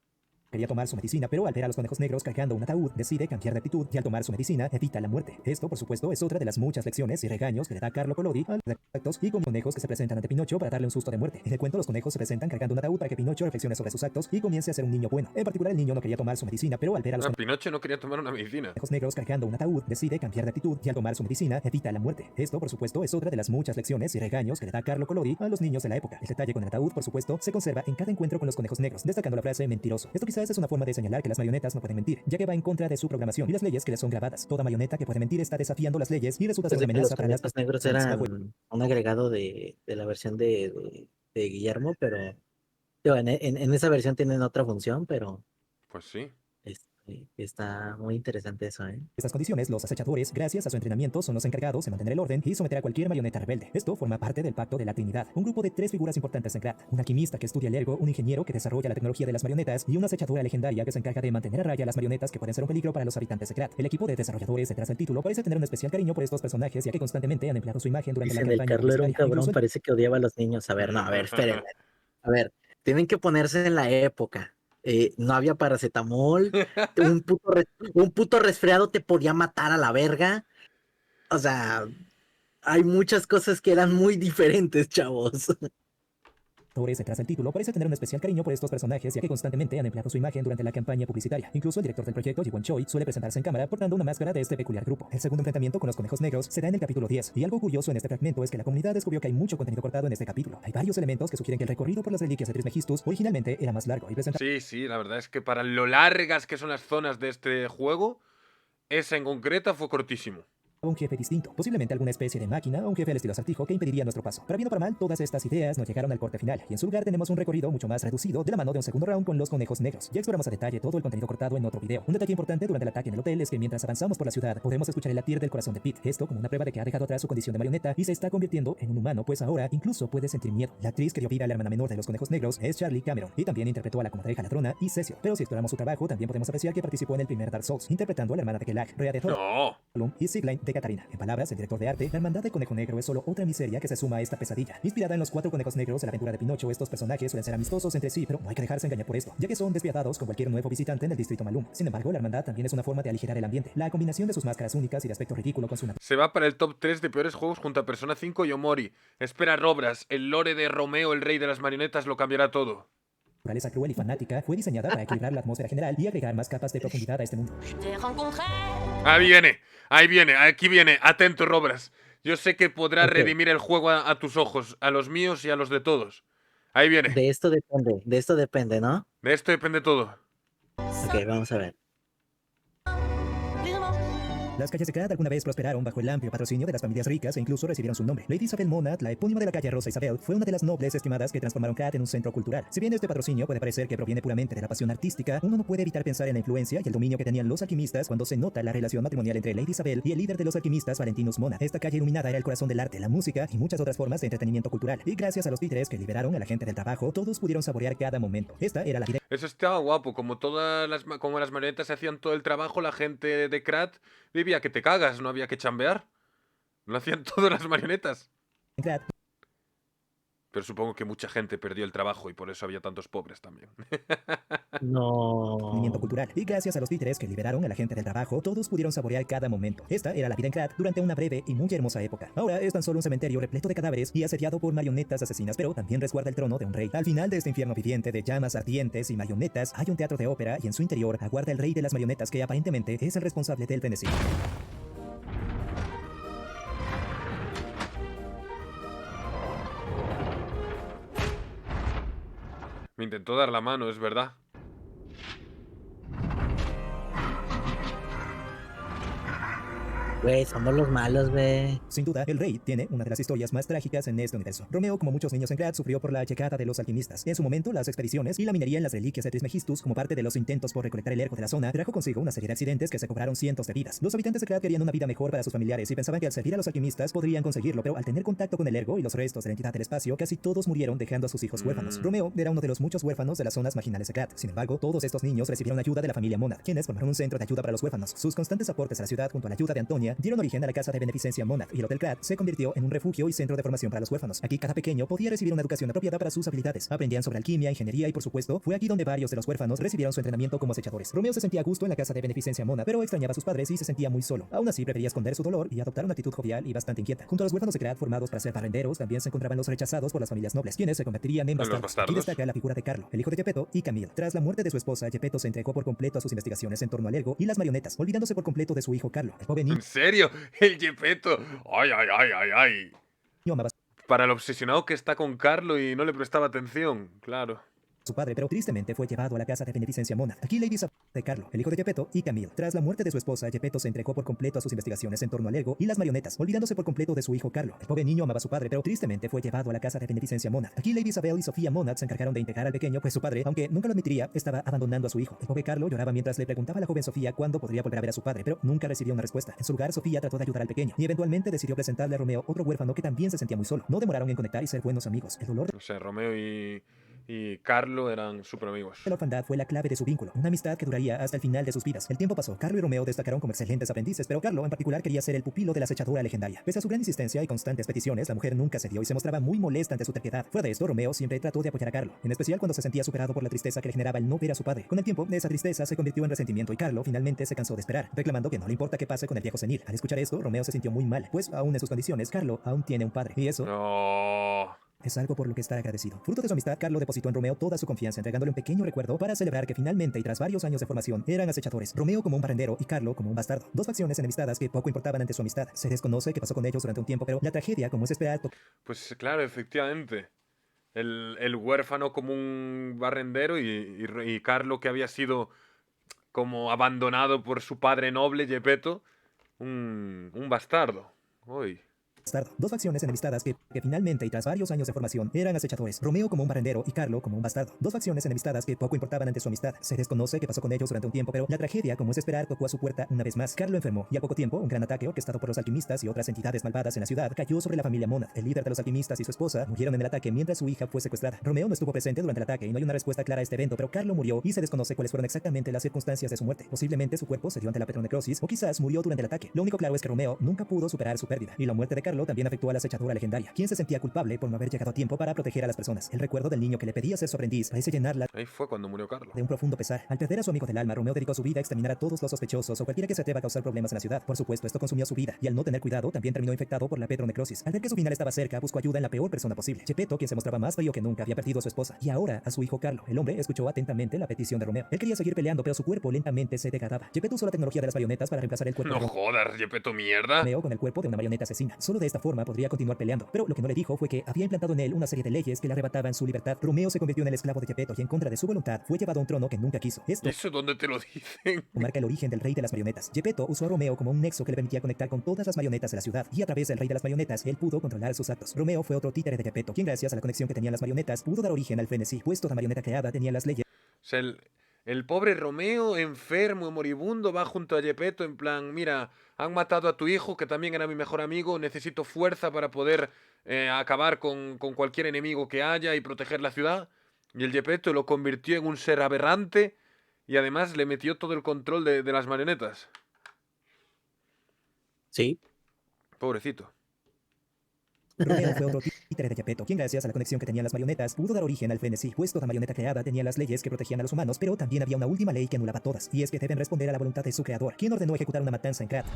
quería tomar su medicina, pero al ver a los conejos negros cargando un ataúd, decide cambiar de actitud y al tomar su medicina, evita la muerte. Esto, por supuesto, es otra de las muchas lecciones y regaños que le da Carlo Collodi a los actos y con conejos que se presentan ante Pinocho para darle un susto de muerte. En el cuento, los conejos se presentan cargando un ataúd para que Pinocho reflexione sobre sus actos y comience a ser un niño bueno. En particular, el niño no quería tomar su medicina, pero al ver a los Pinocho no quería tomar una medicina. conejos negros cargando un ataúd, decide cambiar de actitud y al tomar su medicina, evita la muerte. Esto, por supuesto, es otra de las muchas lecciones y regaños que le da Carlo Collodi a los niños de la época. El detalle con el ataúd, por supuesto, se conserva en cada encuentro con los conejos negros, destacando la frase mentiroso. Esto quizás es una forma de señalar que las marionetas no pueden mentir, ya que va en contra de su programación y las leyes que les son grabadas. Toda marioneta que puede mentir está desafiando las leyes y resulta ser Pues una de que los amenaza para las conejos negros eran un agregado de la versión de Guillermo, pero digo, en esa versión tienen otra función, pero Pues sí. está muy interesante eso, ¿eh? estas condiciones, los acechadores, gracias a su entrenamiento, son los encargados de mantener el orden y someter a cualquier marioneta rebelde. Esto forma parte del Pacto de la Trinidad, un grupo de 3 figuras importantes en Krat: un alquimista que estudia el ergo, un ingeniero que desarrolla la tecnología de las marionetas y una acechadora legendaria que se encarga de mantener a raya las marionetas que pueden ser un peligro para los habitantes de Krat. El equipo de desarrolladores detrás del título parece tener un especial cariño por estos personajes, ya que constantemente han empleado su imagen durante Dicen, la el campaña Carlo era un publicitaria. cabrón, Incluso parece que odiaba a los niños. A ver, no, a ver, espérenme. A ver, tienen que ponerse en la época. no había paracetamol, un puto resfriado te podía matar a la verga. O sea, hay muchas cosas que eran muy diferentes, chavos. Detrás del título parece tener un especial cariño por estos personajes, ya que constantemente han empleado su imagen durante la campaña publicitaria. Incluso el director del proyecto, Ji-Won Choi, suele presentarse en cámara portando una máscara de este peculiar grupo. El segundo enfrentamiento con los conejos negros se da en el capítulo 10, y algo curioso en este fragmento es que la comunidad descubrió que hay mucho contenido cortado en este capítulo. Hay varios elementos que sugieren que el recorrido por las reliquias de Trismegistus originalmente era más largo y presentaba Sí, la verdad es que para lo largas que son las zonas de este juego, esa en concreta fue cortísimo. un jefe distinto, posiblemente alguna especie de máquina o un jefe al estilo acertijo que impediría nuestro paso. Para bien o para mal, todas estas ideas nos llegaron al corte final, y en su lugar tenemos un recorrido mucho más reducido de la mano de un segundo round con los conejos negros. Ya exploramos a detalle todo el contenido cortado en otro video. Un detalle importante durante el ataque en el hotel es que mientras avanzamos por la ciudad, podemos escuchar el latir del corazón de Pete, esto como una prueba de que ha dejado atrás su condición de marioneta y se está convirtiendo en un humano, pues ahora incluso puede sentir miedo. La actriz que dio vida a la hermana menor de los conejos negros es Charlie Cameron, y también interpretó a la comadreja ladrona y Cecil. Pero si exploramos su trabajo, también podemos apreciar que participó en el primer Dark Souls, interpretando a la hermana de Kellag, Rhea de Thor No. y Sigline de Katarina. En palabras del director de arte, la hermandad de Conejo Negro es solo otra miseria que se suma a esta pesadilla. Inspirada en los 4 conejos negros de la aventura de Pinocho, estos personajes suelen ser amistosos entre sí, pero no hay que dejarse engañar por esto, ya que son despiadados con cualquier nuevo visitante en el distrito Malum. Sin embargo, la hermandad también es una forma de aligerar el ambiente. La combinación de sus máscaras únicas y de aspecto ridículo con su Se va para el top 3 de peores juegos junto a Persona 5 y Omori. Espera, Robras, el lore de Romeo, el rey de las marionetas, lo cambiará todo. naturaleza cruel y fanática fue diseñada para equilibrar la atmósfera general y agregar más capas de profundidad a este mundo. Ahí viene, aquí viene, atento, Robras. Yo sé que podrá Ok. redimir el juego a tus ojos, a los míos y a los de todos. Ahí viene, De esto depende, ¿no? de esto depende todo. Ok, vamos a ver. Las calles de Krat alguna vez prosperaron bajo el amplio patrocinio de las familias ricas e incluso recibieron su nombre. Lady Isabel Monat, la epónima de la calle Rosa Isabel, fue una de las nobles estimadas que transformaron Krat en un centro cultural. Si bien este patrocinio puede parecer que proviene puramente de la pasión artística, uno no puede evitar pensar en la influencia y el dominio que tenían los alquimistas cuando se nota la relación matrimonial entre Lady Isabel y el líder de los alquimistas, Valentinus Monat. Esta calle iluminada era el corazón del arte, la música y muchas otras formas de entretenimiento cultural. Y gracias a los títeres que liberaron a la gente del trabajo, todos pudieron saborear cada momento. Esta era la vida Eso estaba guapo, como como las marionetas se hacían todo el trabajo, la gente de Krat vivía que te cagas, no había que chambear. Lo hacían todas las marionetas. en Krat. Pero supongo que mucha gente perdió el trabajo y por eso había tantos pobres también. No. Movimiento cultural. Y gracias a los títeres que liberaron a la gente del trabajo, todos pudieron saborear cada momento. Esta era la vida en Krat durante una breve y muy hermosa época. Ahora es tan solo un cementerio repleto de cadáveres y asediado por marionetas asesinas, pero también resguarda el trono de un rey. Al final de este infierno viviente de llamas ardientes y marionetas, hay un teatro de ópera y en su interior aguarda el rey de las marionetas que aparentemente es el responsable del frenesí. Me intentó dar la mano, es verdad. Güey, somos los malos, güey. Sin duda, el rey tiene una de las historias más trágicas en este universo. Romeo, como muchos niños en Krat, sufrió por la llegada de los alquimistas. En su momento, las expediciones y la minería en las reliquias de Trismegistus, como parte de los intentos por recolectar el ergo de la zona, trajo consigo una serie de accidentes que se cobraron cientos de vidas. Los habitantes de Krat querían una vida mejor para sus familiares y pensaban que al servir a los alquimistas podrían conseguirlo, pero al tener contacto con el ergo y los restos de la entidad del espacio, casi todos murieron dejando a sus hijos huérfanos. Romeo era uno de los muchos huérfanos de las zonas marginales de Krat. Sin embargo, todos estos niños recibieron ayuda de la familia Monad, quienes formaron un centro de ayuda para los huérfanos. Sus constantes aportes a la ciudad junto a la ayuda de Antonia dieron origen a la casa de beneficencia Monad, y el Hotel Krat se convirtió en un refugio y centro de formación para los huérfanos. Aquí cada pequeño podía recibir una educación apropiada para sus habilidades. Aprendían sobre alquimia, ingeniería y por supuesto, fue aquí donde varios de los huérfanos recibieron su entrenamiento como acechadores. Romeo se sentía a gusto en la casa de beneficencia Monad, pero extrañaba a sus padres y se sentía muy solo. Aún así, prefería esconder su dolor y adoptar una actitud jovial y bastante inquieta. Junto a los huérfanos de Krat formados para ser barrenderos, también se encontraban los rechazados por las familias nobles, quienes se convertirían en ¿Los bastardos. Aquí bastardos? destaca la figura de Carlo, el hijo de Gepetto y Camille. Tras la muerte de su esposa, Gepetto se entregó por completo a sus investigaciones en torno al ergo y las marionetas, olvidándose por completo de su hijo Carlo. El joven ¿En serio? El Gepetto. Ay. niño amaba Para el obsesionado que está con Carlo y no le prestaba atención, claro. su padre, pero tristemente fue llevado a la casa de beneficencia Monad. Aquí Lady Isabel de Carlo, el hijo de Gepetto y Camille. Tras la muerte de su esposa, Gepetto se entregó por completo a sus investigaciones en torno al ergo y las marionetas, olvidándose por completo de su hijo Carlo. El joven niño amaba a su padre, pero tristemente fue llevado a la casa de beneficencia Monad. Aquí Lady Isabel y Sofía Monad se encargaron de integrar al pequeño, pues su padre, aunque nunca lo admitiría, estaba abandonando a su hijo. El joven Carlo lloraba mientras le preguntaba a la joven Sofía cuándo podría volver a ver a su padre, pero nunca recibió una respuesta. En su lugar, Sofía trató de ayudar al pequeño y eventualmente decidió presentarle a Romeo, otro huérfano que también se sentía muy solo. No demoraron en conectar y ser buenos amigos. El dolor O sea, Romeo y Carlo eran súper amigos. La orfandad fue la clave de su vínculo, una amistad que duraría hasta el final de sus vidas. El tiempo pasó, Carlo y Romeo destacaron como excelentes aprendices, pero Carlo en particular quería ser el pupilo de la acechadora legendaria. Pese a su gran insistencia y constantes peticiones, la mujer nunca cedió y se mostraba muy molesta ante su terquedad. Fuera de esto, Romeo siempre trató de apoyar a Carlo, en especial cuando se sentía superado por la tristeza que le generaba el no ver a su padre. Con el tiempo, esa tristeza se convirtió en resentimiento y Carlo finalmente se cansó de esperar, reclamando que no le importa qué pase con el viejo senil. Al escuchar esto, Romeo se sintió muy mal, pues aún en sus condiciones, Carlo aún tiene un padre, y eso No. es algo por lo que estar agradecido. Fruto de su amistad, Carlo depositó en Romeo toda su confianza, entregándole un pequeño recuerdo para celebrar que finalmente y tras varios años de formación eran acechadores. Romeo como un barrendero y Carlo como un bastardo. Dos facciones enemistadas que poco importaban ante su amistad. Se desconoce qué pasó con ellos durante un tiempo, pero la tragedia, como es esperar, Pues claro, efectivamente. El huérfano como un barrendero y Carlo que había sido como abandonado por su padre noble, Geppetto, un bastardo. Uy. bastardo. Dos facciones enemistadas que finalmente y tras varios años de formación eran acechadores. Romeo como un barrendero y Carlo como un bastardo. Dos facciones enemistadas que poco importaban ante su amistad. Se desconoce qué pasó con ellos durante un tiempo, pero la tragedia, como es esperar, tocó a su puerta una vez más. Carlo enfermó y a poco tiempo un gran ataque orquestado por los alquimistas y otras entidades malvadas en la ciudad cayó sobre la familia Monad. El líder de los alquimistas y su esposa murieron en el ataque mientras su hija fue secuestrada. Romeo no estuvo presente durante el ataque y no hay una respuesta clara a este evento, pero Carlo murió y se desconoce cuáles fueron exactamente las circunstancias de su muerte. Posiblemente su cuerpo se dio ante la petronecrosis o quizás murió durante el ataque. Lo único claro es que Romeo nunca pudo superar su pérdida y la muerte de Carlo también afectó a la acechadora legendaria, quien se sentía culpable por no haber llegado a tiempo para proteger a las personas. El recuerdo del niño que le pedía ser su aprendiz parece llenarla Ahí fue cuando murió Carlo. de un profundo pesar. Al perder a su amigo del alma, Romeo dedicó su vida a exterminar a todos los sospechosos o cualquiera que se atreva a causar problemas en la ciudad. Por supuesto, esto consumió su vida, y al no tener cuidado, también terminó infectado por la petronecrosis. Al ver que su final estaba cerca, buscó ayuda en la peor persona posible. Geppetto, quien se mostraba más frío que nunca, había perdido a su esposa, y ahora a su hijo Carlo. El hombre escuchó atentamente la petición de Romeo. Él quería seguir peleando, pero su cuerpo lentamente se degradaba. Geppetto usó la tecnología de las marionetas para reemplazar el cuerpo No de jodas, Geppetto mierda. Romeo con el cuerpo de una marioneta asesina. Solo de esta forma podría continuar peleando, pero lo que no le dijo fue que había implantado en él una serie de leyes que le arrebataban su libertad. Romeo se convirtió en el esclavo de Geppetto y en contra de su voluntad fue llevado a un trono que nunca quiso. Esto ¿Eso dónde te lo dicen? marca el origen del rey de las marionetas. Geppetto usó a Romeo como un nexo que le permitía conectar con todas las marionetas de la ciudad, y a través del rey de las marionetas él pudo controlar sus actos. Romeo fue otro títere de Geppetto, quien gracias a la conexión que tenían las marionetas pudo dar origen al frenesí, pues toda marioneta creada tenía las leyes O sea, el pobre Romeo, enfermo y moribundo, va junto a Geppetto en plan, mira, han matado a tu hijo, que también era mi mejor amigo, necesito fuerza para poder acabar con cualquier enemigo que haya y proteger la ciudad. Y el Geppetto lo convirtió en un ser aberrante y además le metió todo el control de las marionetas. Sí. Pobrecito. Romeo fue otro títere de Geppetto, quien gracias a la conexión que tenían las marionetas pudo dar origen al frenesí, pues toda marioneta creada tenía las leyes que protegían a los humanos, pero también había una última ley que anulaba todas, y es que deben responder a la voluntad de su creador, quien ordenó ejecutar una matanza en Krat.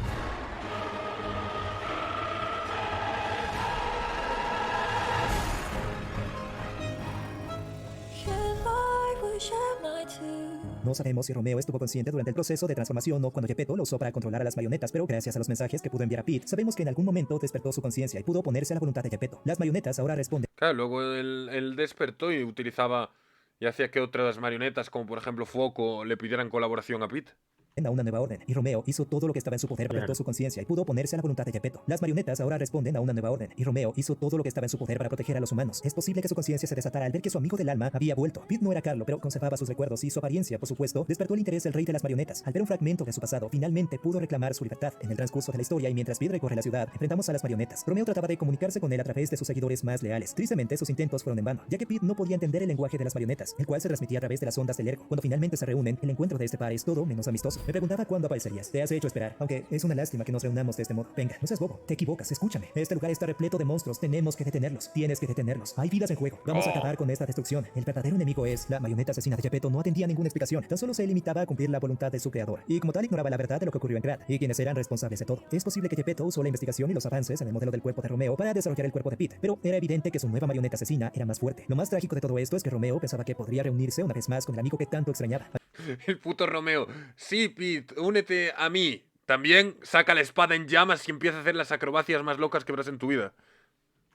No sabemos si Romeo estuvo consciente durante el proceso de transformación o cuando Geppetto lo usó para controlar a las marionetas, pero gracias a los mensajes que pudo enviar a Pete, sabemos que en algún momento despertó su conciencia y pudo oponerse a la voluntad de Geppetto. Las marionetas ahora responden Claro, luego él despertó y utilizaba y hacía que otras marionetas, como por ejemplo Foco, le pidieran colaboración a Pete. a una nueva orden, y Romeo hizo todo lo que estaba en su poder, despertó su conciencia y pudo oponerse a la voluntad de Geppetto. Las marionetas ahora responden a una nueva orden, y Romeo hizo todo lo que estaba en su poder para proteger a los humanos. Es posible que su conciencia se desatara al ver que su amigo del alma había vuelto. Pete no era Carlo, pero conservaba sus recuerdos y su apariencia, por supuesto, despertó el interés del rey de las marionetas. Al ver un fragmento de su pasado, finalmente pudo reclamar su libertad. En el transcurso de la historia y mientras Pete recorre la ciudad, enfrentamos a las marionetas. Romeo trataba de comunicarse con él a través de sus seguidores más leales. Tristemente, sus intentos fueron en vano, ya que Pete no podía entender el lenguaje de las marionetas, el cual se transmitía a través de las ondas del ergo. Cuando finalmente se reúnen, el encuentro de este par es todo menos amistoso. Me preguntaba cuándo aparecerías. Te has hecho esperar, aunque es una lástima que nos reunamos de este modo. Venga, no seas bobo, te equivocas, escúchame. Este lugar está repleto de monstruos, tenemos que detenerlos. Tienes que detenerlos. Hay vidas en juego. Vamos a acabar con esta destrucción. El verdadero enemigo es la marioneta asesina de Geppetto. No atendía ninguna explicación, tan solo se limitaba a cumplir la voluntad de su creador, y como tal ignoraba la verdad de lo que ocurrió en Krat y quienes eran responsables de todo. Es posible que Geppetto usó la investigación y los avances en el modelo del cuerpo de Romeo para desarrollar el cuerpo de Pete, pero era evidente que su nueva marioneta asesina era más fuerte. Lo más trágico de todo esto es que Romeo pensaba que podría reunirse una vez más con el amigo que tanto extrañaba. El puto Romeo. Sí, Pete, únete a mí. También saca la espada en llamas y empieza a hacer las acrobacias más locas que verás en tu vida.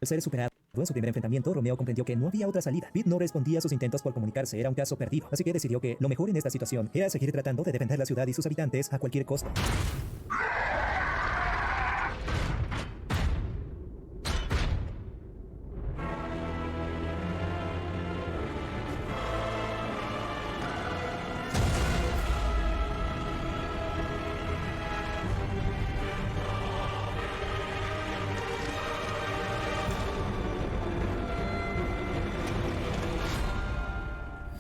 Al ser superado en su primer enfrentamiento, Romeo comprendió que no había otra salida. Pete no respondía a sus intentos por comunicarse, era un caso perdido, así que decidió que lo mejor en esta situación era seguir tratando de defender la ciudad y sus habitantes a cualquier costo.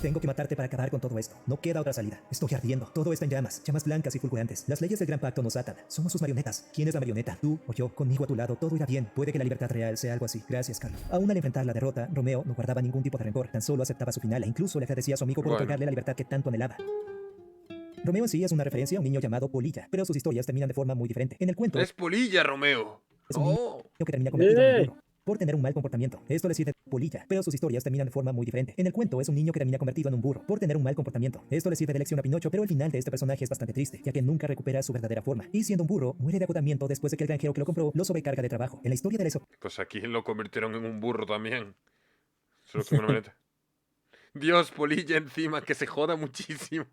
Tengo que matarte para acabar con todo esto. No queda otra salida. Estoy ardiendo. Todo está en llamas. Llamas blancas y fulgurantes. Las leyes del Gran Pacto nos atan. Somos sus marionetas. ¿Quién es la marioneta? ¿Tú o yo? Conmigo a tu lado todo irá bien. Puede que la libertad real sea algo así. Gracias, Carlo. Aún al enfrentar la derrota, Romeo no guardaba ningún tipo de rencor. Tan solo aceptaba su final e incluso le agradecía a su amigo por Bueno. otorgarle la libertad que tanto anhelaba. Romeo en sí es una referencia a un niño llamado Polilla, pero sus historias terminan de forma muy diferente. En el cuento, Es polilla, Romeo. es un niño Oh. que termina convertido en un burro por tener un mal comportamiento. Esto le sirve de polilla, pero sus historias terminan de forma muy diferente. En el cuento es un niño que termina convertido en un burro por tener un mal comportamiento. Esto le sirve de lección a Pinocho, pero el final de este personaje es bastante triste, ya que nunca recupera su verdadera forma. Y siendo un burro, muere de agotamiento después de que el granjero que lo compró lo sobrecarga de trabajo. En la historia de la Pues aquí lo convirtieron en un burro también. Solo que una maneta. Dios, polilla encima, que se joda muchísimo.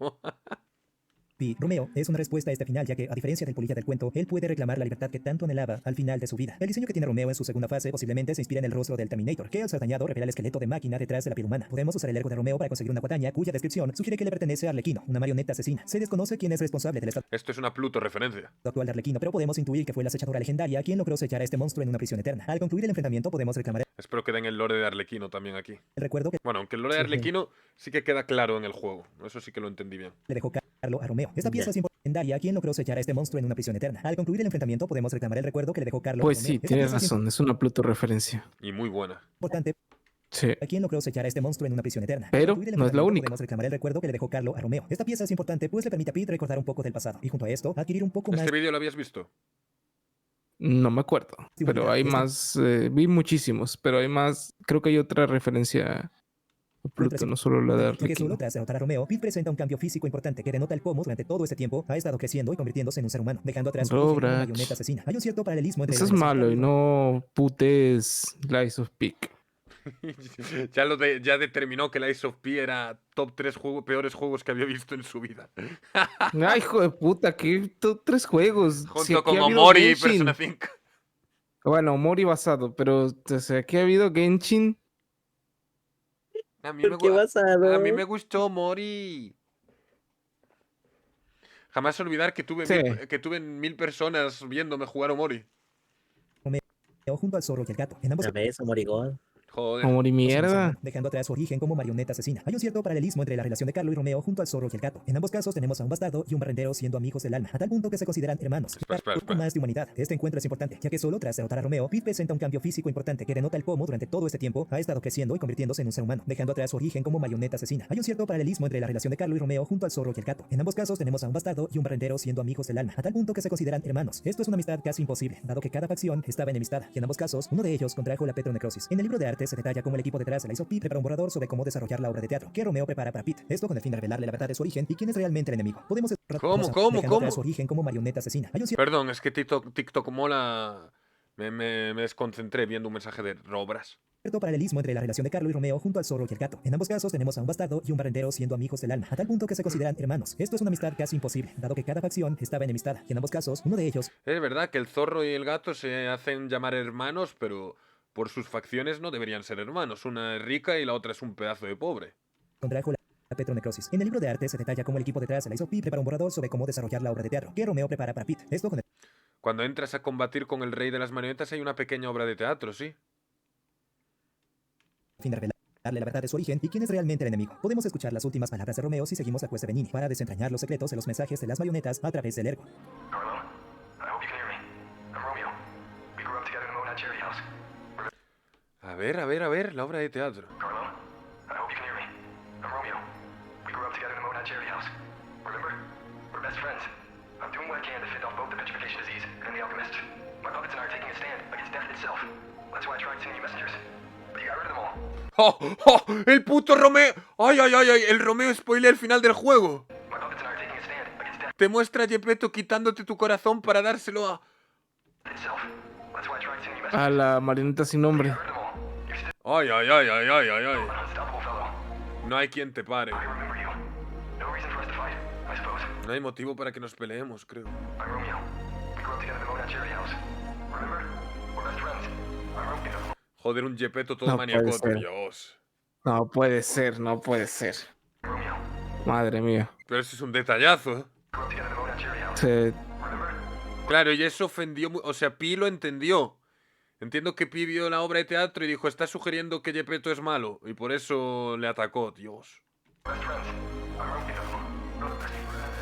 Romeo es una respuesta a este final, ya que, a diferencia del polilla del cuento, él puede reclamar la libertad que tanto anhelaba al final de su vida. El diseño que tiene Romeo en su segunda fase posiblemente se inspira en el rostro del Terminator, que al ser dañado revela el esqueleto de máquina detrás de la piel humana. Podemos usar el ergo de Romeo para conseguir una guadaña cuya descripción sugiere que le pertenece a Arlequino, una marioneta asesina. Se desconoce quién es responsable del estado Esto es una Pluto referencia. actual de Arlequino, pero podemos intuir que fue la acechadora legendaria quien logró sellar a este monstruo en una prisión eterna. Al concluir el enfrentamiento podemos reclamar Espero que den el lore de Arlequino también aquí. el recuerdo que Bueno, aunque el lore de Sí, sí. Arlequino sí que queda claro en el juego. Eso sí que lo entendí bien. le dejó Carlo a Romeo. Esta pieza Ya. es importante. Legendaria quien logró sellar a este monstruo en una prisión eterna. Al concluir el enfrentamiento podemos reclamar el recuerdo que le dejó Carlo a Pues Romeo. sí, Esta tienes pieza es razón, es una Pluto referencia. Y muy buena. importante Sí. a quien logró sellar a este monstruo en una prisión eterna. Pero Al concluir el no es la enfrentamiento única. Podemos reclamar el recuerdo que le dejó Carlo a Romeo. Esta pieza es importante pues le permite a Pete recordar un poco del pasado y junto a esto adquirir un poco más ¿Este vídeo lo habías visto? No me acuerdo, Sí, pero bonita. hay Esta- más, vi muchísimos, pero hay más, creo que hay otra referencia a Pluto, no solo la de ya que solo Arlequino. tras derrotar a Romeo, Pete presenta un cambio físico importante que denota el cómo durante todo este tiempo ha estado creciendo y convirtiéndose en un ser humano, dejando atrás su origen como Robrat. marioneta asesina. Hay un cierto paralelismo entre Eso la es relación malo y de no putes Lies of P. Ya determinó que la Ace of P era top 3 peores juegos que había visto en su vida. Ay, hijo de puta, que tres juegos. Junto Si aquí con ha habido Omori y Genshin. Persona 5. Bueno, Omori basado, pero o sea, aquí ha habido Genshin. A mí, ¿Por qué basado? a mí me gustó Omori. Jamás olvidar que tuve, Sí. que tuve 1000 personas viéndome jugar Omori. Romeo junto al zorro y el gato. En ambos Ya ves, Morigón. Joder. Omori casos, mierda. dejando atrás su origen como marioneta asesina. Hay un cierto paralelismo entre la relación de Carlo y Romeo junto al zorro y el gato. En ambos casos tenemos a un bastardo y un barrendero siendo amigos del alma, a tal punto que se consideran hermanos. Espera. Un poco más de humanidad. Este encuentro es importante, ya que solo tras derrotar a Romeo, Pete presenta un cambio físico importante que denota el cómo durante todo este tiempo ha estado creciendo y convirtiéndose en un ser humano, dejando atrás su origen como marioneta asesina. Hay un cierto paralelismo entre la relación de Carlo y Romeo junto al zorro y el gato. En ambos casos tenemos a un bastardo y un barrendero siendo amigos del alma, a tal punto que se consideran hermanos. Esto es una amistad casi imposible, dado que cada facción estaba enemistada, y en ambos casos, uno de ellos contrajo la petronecrosis. En el libro de arte se detalla cómo el equipo detrás de la Ace of P prepara un borrador sobre cómo desarrollar la obra de teatro que Romeo prepara para Pete. Esto con el fin de revelarle la verdad de su origen y quién es realmente el enemigo. Podemos ¿Cómo? dejando atrás su origen como marioneta asesina. Hay un Perdón, es que TikTok mola. Me desconcentré viendo un mensaje de Robras. cierto paralelismo entre la relación de Carlo y Romeo junto al zorro y el gato. En ambos casos tenemos a un bastardo y un barrendero siendo amigos del alma, a tal punto que se consideran hermanos. Esto es una amistad casi imposible, dado que cada facción estaba enemistada, y en ambos casos, uno de ellos Es verdad que el zorro y el gato se hacen llamar hermanos, pero por sus facciones no deberían ser hermanos. Una es rica y la otra es un pedazo de pobre. contrajo la petronecrosis. En el libro de arte se detalla cómo el equipo detrás de la Ace of P prepara un borrador sobre cómo desarrollar la obra de teatro que Romeo prepara para Pete. Esto con el Cuando entras a combatir con el rey de las marionetas hay una pequeña obra de teatro, sí. fin de revelarle la verdad de su origen y quién es realmente el enemigo. Podemos escuchar las últimas palabras de Romeo si seguimos la quest de Benini para desentrañar los secretos de los mensajes de las marionetas a través del ergo. Carlo, I hope you can hear me. I'm Romeo. We grew up together in the Monad Charity House. A ver, la obra de teatro. Carlo, I hope you can hear me. I'm Romeo. We grew up together in the Monad Charity House. Remember? We're best friends. I'm doing what I can to fend off both the petrification disease and the alchemist. My puppets and I are taking a stand against death itself. That's why I tried sending you messengers. But you got rid of them all. ¡Oh! ¡Oh! ¡El puto Romeo! ¡Ay, ay, ay, ay! El Romeo spoilea el final del juego. My puppets and I are taking a stand against death Te muestra a Gepetto quitándote tu corazón para dárselo a... itself. That's why I tried sending you A messengers. la marioneta sin nombre. Got rid of them all. You're still ¡Ay, ay, ay, ay, ay, ay, ay! an unstoppable fellow. No hay quien te pare. I remember you. No reason for us to fight, I suppose. No hay motivo para que nos peleemos, creo. I'm Romeo. We grew up together in the Monad Charity House. Remember? We're best friends. I'm Romeo. Joder, un Gepetto todo No puede maniacote, ser. Dios. No puede ser, no puede ser. Romeo. Madre mía. Pero eso es un detallazo, ¿eh? Grew up together in the Monad Charity House. Se- Remember? Claro, y eso ofendió... O sea, Pi lo entendió. Entiendo que Pi vio la obra de teatro y dijo, está sugiriendo que Gepetto es malo. Y por eso le atacó, Dios. Best friends. I'm Romeo. You're the best friend.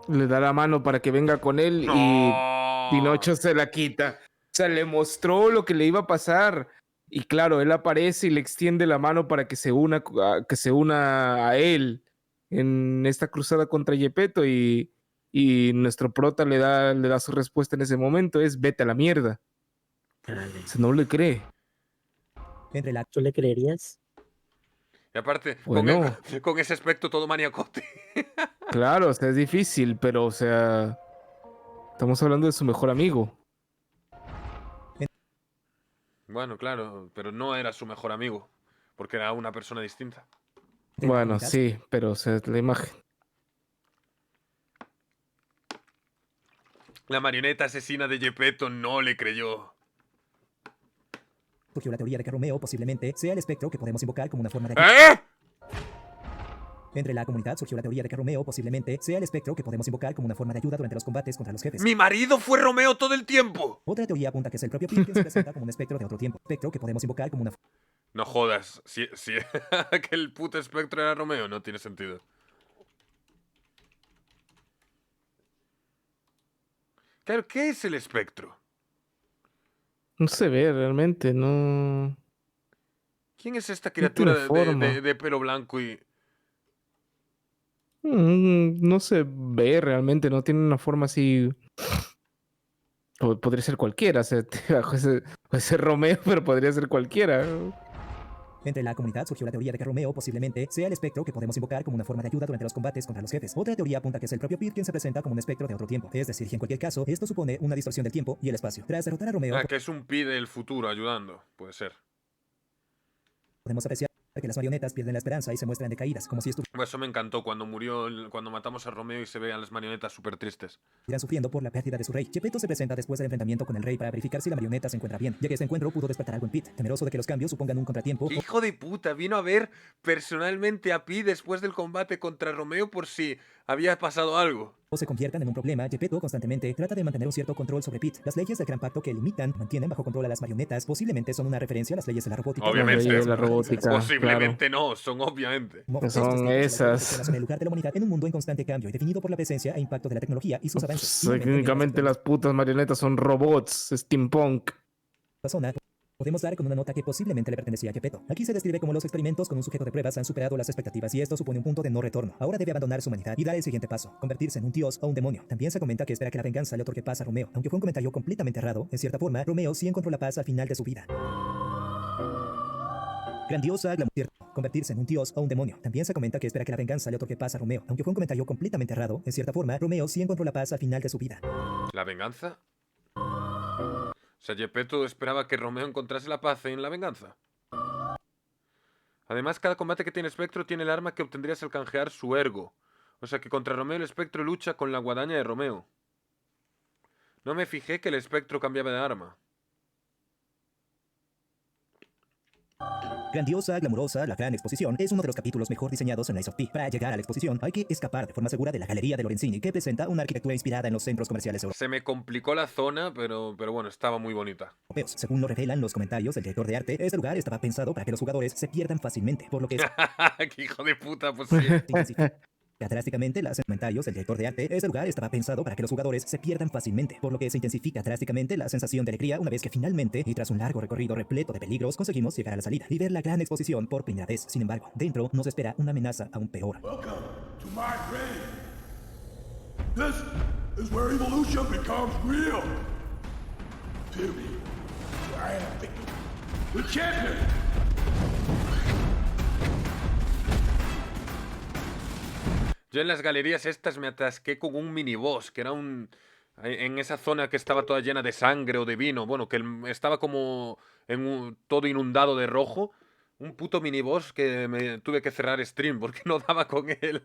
Le da la mano para que venga con él y ¡No! Pinocho se la quita. O sea, le mostró lo que le iba a pasar. Y claro, él aparece y le extiende la mano para que se una a él en esta cruzada contra Gepetto y nuestro prota le da su respuesta en ese momento, es vete a la mierda. Órale. O sea, no le cree. Entre la ¿Tú le creerías? Y aparte, Bueno. con ese aspecto todo maniacote. Claro, o sea, es difícil, pero o sea, estamos hablando de su mejor amigo. Bueno, claro, pero no era su mejor amigo, porque era una persona distinta. Bueno, sí, pero o sea, la imagen. La marioneta asesina de Gepetto no le creyó. surgió la teoría de que Romeo posiblemente sea el espectro que podemos invocar como una forma de... ¿Eh? Entre la comunidad surgió la teoría de que Romeo posiblemente sea el espectro que podemos invocar como una forma de ayuda durante los combates contra los jefes. ¡Mi marido fue Romeo todo el tiempo! Otra teoría apunta que es el propio Pete quien se presenta como un espectro de otro tiempo. Espectro que podemos invocar como una... No jodas, si que el puto espectro era Romeo, no tiene sentido. Claro, ¿qué es el espectro? No se ve realmente, no. ¿Quién es esta tiene criatura forma. de pelo blanco y... No se ve realmente, no tiene una forma así. Podría ser cualquiera, o sea, puede ser Romeo, pero podría ser cualquiera. Entre la comunidad surgió la teoría de que Romeo posiblemente sea el espectro que podemos invocar como una forma de ayuda durante los combates contra los jefes. Otra teoría apunta que es el propio Pete quien se presenta como un espectro de otro tiempo. Es decir, que en cualquier caso, esto supone una distorsión del tiempo y el espacio. Tras derrotar a Romeo, Ah, que es un pi del futuro ayudando, puede ser. podemos apreciar que las marionetas pierden la esperanza y se muestran decaídas, como si estuvieran Eso me encantó cuando cuando matamos a Romeo y se vean las marionetas súper tristes. sufriendo por la pérdida de su rey. Gepetto se presenta después del enfrentamiento con el rey para verificar si la marioneta se encuentra bien, ya que este encuentro pudo despertar algo en Pete, temeroso de que los cambios supongan un contratiempo. ¡Qué hijo de puta! Vino a ver personalmente a Pi después del combate contra Romeo por si había pasado algo. O se conviertan en un problema. Gepetto constantemente trata de mantener un cierto control sobre Pete. Las leyes del Gran Pacto que mantienen bajo control a las marionetas, posiblemente son una referencia a las leyes de la robótica. Obviamente. Las leyes de la robótica, Posiblemente no, son obviamente. Son esas. En el lugar de la humanidad en un mundo en constante cambio y definido por la presencia e impacto de la tecnología y sus avances. Técnicamente las putas marionetas son robots, steampunk. La zona podemos dar con una nota que posiblemente le pertenecía a Gepetto. Aquí se describe como los experimentos con un sujeto de pruebas han superado las expectativas y esto supone un punto de no retorno. Ahora debe abandonar su humanidad y dar el siguiente paso, convertirse en un dios o un demonio. También se comenta que espera que la venganza le otorgue paz a Romeo. Aunque fue un comentario completamente errado, en cierta forma, Romeo sí encontró la paz al final de su vida. Grandiosa, glamour, convertirse en un dios o un demonio. También se comenta que espera que la venganza le otorgue paz a Romeo. Aunque fue un comentario completamente errado, en cierta forma, Romeo sí encontró la paz al final de su vida. ¿La venganza? O sea, Gepetto esperaba que Romeo encontrase la paz en la venganza. Además, cada combate que tiene Espectro tiene el arma que obtendrías al canjear su ergo. O sea que contra Romeo el Espectro lucha con la guadaña de Romeo. No me fijé que el Espectro cambiaba de arma. Grandiosa, glamurosa, la gran exposición es uno de los capítulos mejor diseñados en Lies of P. Para llegar a la exposición hay que escapar de forma segura de la galería de Lorenzini, que presenta una arquitectura inspirada en los centros comerciales Se me complicó la zona, pero bueno, estaba muy bonita. europeos. Según lo revelan los comentarios del director de arte, este lugar estaba pensado para que los jugadores se pierdan fácilmente, por lo que ¡Qué hijo de puta! Pues sí. intensifica drásticamente los comentarios del director de arte. Este lugar estaba pensado para que los jugadores se pierdan fácilmente, por lo que se intensifica drásticamente la sensación de alegría una vez que finalmente, y tras un largo recorrido repleto de peligros, conseguimos llegar a la salida y ver la gran exposición por primera vez. Sin embargo, dentro nos espera una amenaza aún peor. Welcome to my grave. This is where evolution becomes real. Timmy, I am the champion. Yo en las galerías estas me atasqué con un miniboss, que era en esa zona que estaba toda llena de sangre o de vino, bueno, que estaba como todo inundado de rojo. Un puto miniboss que me tuve que cerrar stream porque no daba con él.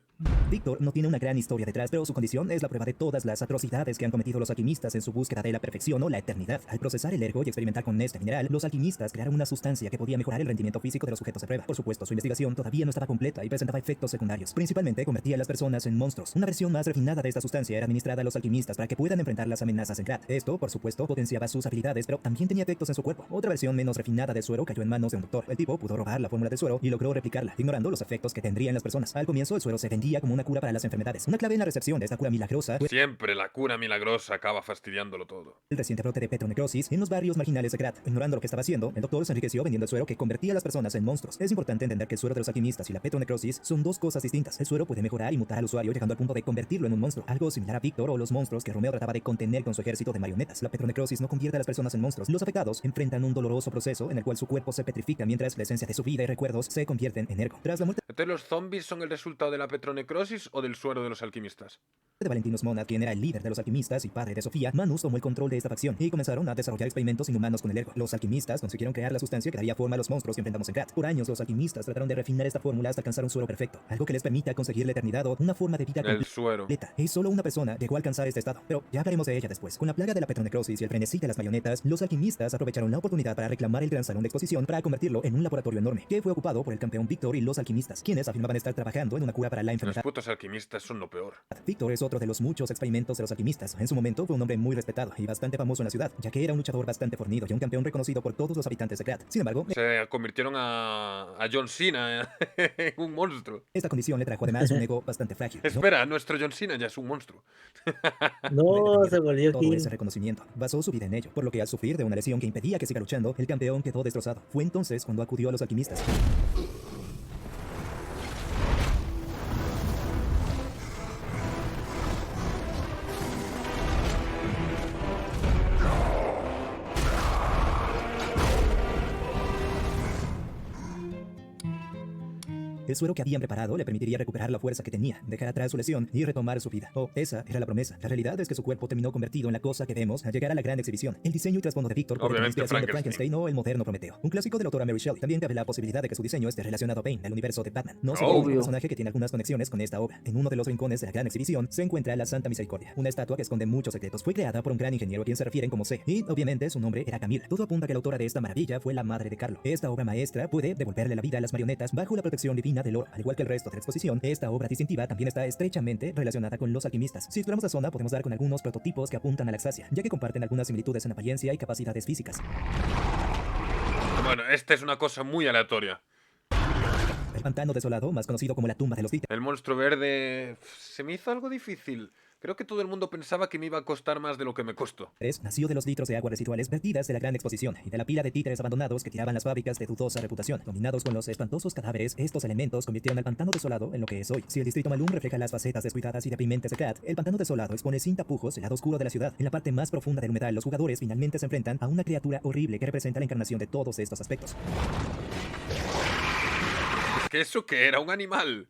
Víctor no tiene una gran historia detrás, pero su condición es la prueba de todas las atrocidades que han cometido los alquimistas en su búsqueda de la perfección o la eternidad. Al procesar el ergo y experimentar con este mineral, los alquimistas crearon una sustancia que podía mejorar el rendimiento físico de los sujetos de prueba. Por supuesto, su investigación todavía no estaba completa y presentaba efectos secundarios. Principalmente convertía a las personas en monstruos. Una versión más refinada de esta sustancia era administrada a los alquimistas para que puedan enfrentar las amenazas en Krat. Esto, por supuesto, potenciaba sus habilidades, pero también tenía efectos en su cuerpo. Otra versión menos refinada del suero cayó en manos de un doctor. El tipo pudo robar la fórmula del suero y logró replicarla, ignorando los efectos que tendría en las personas. Al comienzo, el suero se vendía como una cura para las enfermedades. Una clave en la recepción de esta cura milagrosa fue Siempre la cura milagrosa acaba fastidiándolo todo. el reciente brote de petronecrosis en los barrios marginales de Krat. Ignorando lo que estaba haciendo, el doctor se enriqueció vendiendo el suero que convertía a las personas en monstruos. Es importante entender que el suero de los alquimistas y la petronecrosis son dos cosas distintas. El suero puede mejorar y mutar al usuario llegando al punto de convertirlo en un monstruo, algo similar a Víctor o los monstruos que Romeo trataba de contener con su ejército de marionetas. La petronecrosis no convierte a las personas en monstruos. Los afectados enfrentan un doloroso proceso en el cual su cuerpo se petrifica mientras la esencia de su vida y recuerdos se convierten en ergo. Tras la muerte Entonces, ¿los zombies son el resultado de la petronecrosis o del suero de los alquimistas? de Valentinus Monad, quien era el líder de los alquimistas y padre de Sofía, Manus tomó el control de esta facción y comenzaron a desarrollar experimentos inhumanos con el ergo. Los alquimistas consiguieron crear la sustancia que daría forma a los monstruos que enfrentamos en Krat. Por años, los alquimistas trataron de refinar esta fórmula hasta alcanzar un suero perfecto, algo que les permita conseguir la eternidad o una forma de vida El suero. completa. Y solo una persona llegó a alcanzar este estado, pero ya hablaremos de ella después. Con la plaga de la petronecrosis y el frenesí de las marionetas, los alquimistas aprovecharon la oportunidad para reclamar el gran salón de exposición para convertirlo en un laboratorio enorme, que fue ocupado por el campeón Víctor y los alquimistas, quienes afirmaban estar trabajando en una cura para la Los enfermedad. putos alquimistas son lo peor. Víctor es otro de los muchos experimentos de los alquimistas. En su momento fue un hombre muy respetado y bastante famoso en la ciudad, ya que era un luchador bastante fornido y un campeón reconocido por todos los habitantes de Krat. Sin embargo, Se convirtieron a John Cena en un monstruo. esta condición le trajo además un ego bastante frágil. Espera, nuestro John Cena ya es un monstruo. No, se volvió Todo Gil. ese reconocimiento basó su vida en ello, por lo que al sufrir de una lesión que impedía que siga luchando, el campeón quedó destrozado. Fue entonces cuando acudió a los alquimistas. El suero que habían preparado le permitiría recuperar la fuerza que tenía, dejar atrás su lesión y retomar su vida. Oh, esa era la promesa. La realidad es que su cuerpo terminó convertido en la cosa que vemos al llegar a la gran exhibición. El diseño y trasfondo de Víctor puede tener Obviamente inspiración de Frankenstein. Frankenstein o el moderno Prometeo. Un clásico de la autora Mary Shelley. También cabe la posibilidad de que su diseño esté relacionado a Bane, al universo de Batman. No solo Obvio. un personaje que tiene algunas conexiones con esta obra. En uno de los rincones de la gran exhibición se encuentra la Santa Misericordia, una estatua que esconde muchos secretos. Fue creada por un gran ingeniero a quien se refieren como C. Y obviamente su nombre era Camila. Todo apunta a que la autora de esta maravilla fue la madre de Carlo. Esta obra maestra puede devolverle la vida a las marionetas bajo la protección divina del oro. Al igual que el resto de la exposición, esta obra distintiva también está estrechamente relacionada con los alquimistas. Si exploramos la zona, podemos dar con algunos prototipos que apuntan a la Axasia, ya que comparten algunas similitudes en apariencia y capacidades físicas. Bueno, esta es una cosa muy aleatoria. El pantano desolado, más conocido como la tumba de los títeres, El monstruo verde se me hizo algo difícil. Creo que todo el mundo pensaba que me iba a costar más de lo que me costó. nació de los litros de agua residuales vertidas de la gran exposición y de la pila de títeres abandonados que tiraban las fábricas de dudosa reputación. Combinados con los espantosos cadáveres, estos elementos convirtieron al pantano desolado en lo que es hoy. Si el distrito Malum refleja las facetas descuidadas y deprimentes de Krat, el pantano desolado expone sin tapujos el lado oscuro de la ciudad. En la parte más profunda del humedal, los jugadores finalmente se enfrentan a una criatura horrible que representa la encarnación de todos estos aspectos. ¿Es que eso qué era? ¿Un animal?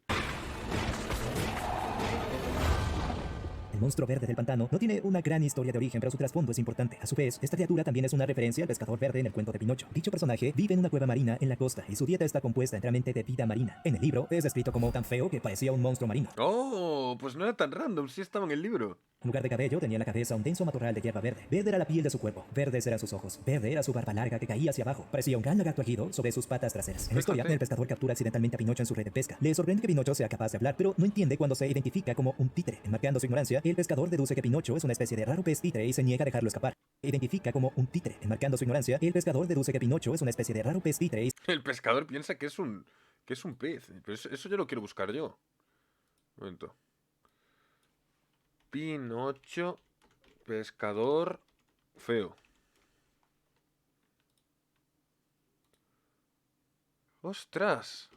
El monstruo verde del pantano no tiene una gran historia de origen, pero su trasfondo es importante. A su vez, esta criatura también es una referencia al pescador verde en el cuento de Pinocho. Dicho personaje vive en una cueva marina en la costa y su dieta está compuesta enteramente de vida marina. En el libro es descrito como tan feo que parecía un monstruo marino. Oh, pues no era tan random, sí estaba en el libro. En lugar de cabello, tenía en la cabeza un denso matorral de hierba verde. Verde era la piel de su cuerpo, verdes eran sus ojos, verde era su barba larga que caía hacia abajo. Parecía un gran lagarto erguido sobre sus patas traseras. En la historia, Fíjate. el pescador captura accidentalmente a Pinocho en su red de pesca. Le sorprende que Pinocho sea capaz de hablar, pero no entiende cuando se identifica como un títere. Enmarcando su ignorancia, el pescador deduce que Pinocho es una especie de raro pez títere y se niega a dejarlo escapar. Identifica como un títere. Enmarcando su ignorancia, el pescador deduce que Pinocho es una especie de raro pez títere y El pescador piensa que es un pez. Pero eso yo lo quiero buscar yo. Un momento. Pinocho, pescador feo. ¡Ostras!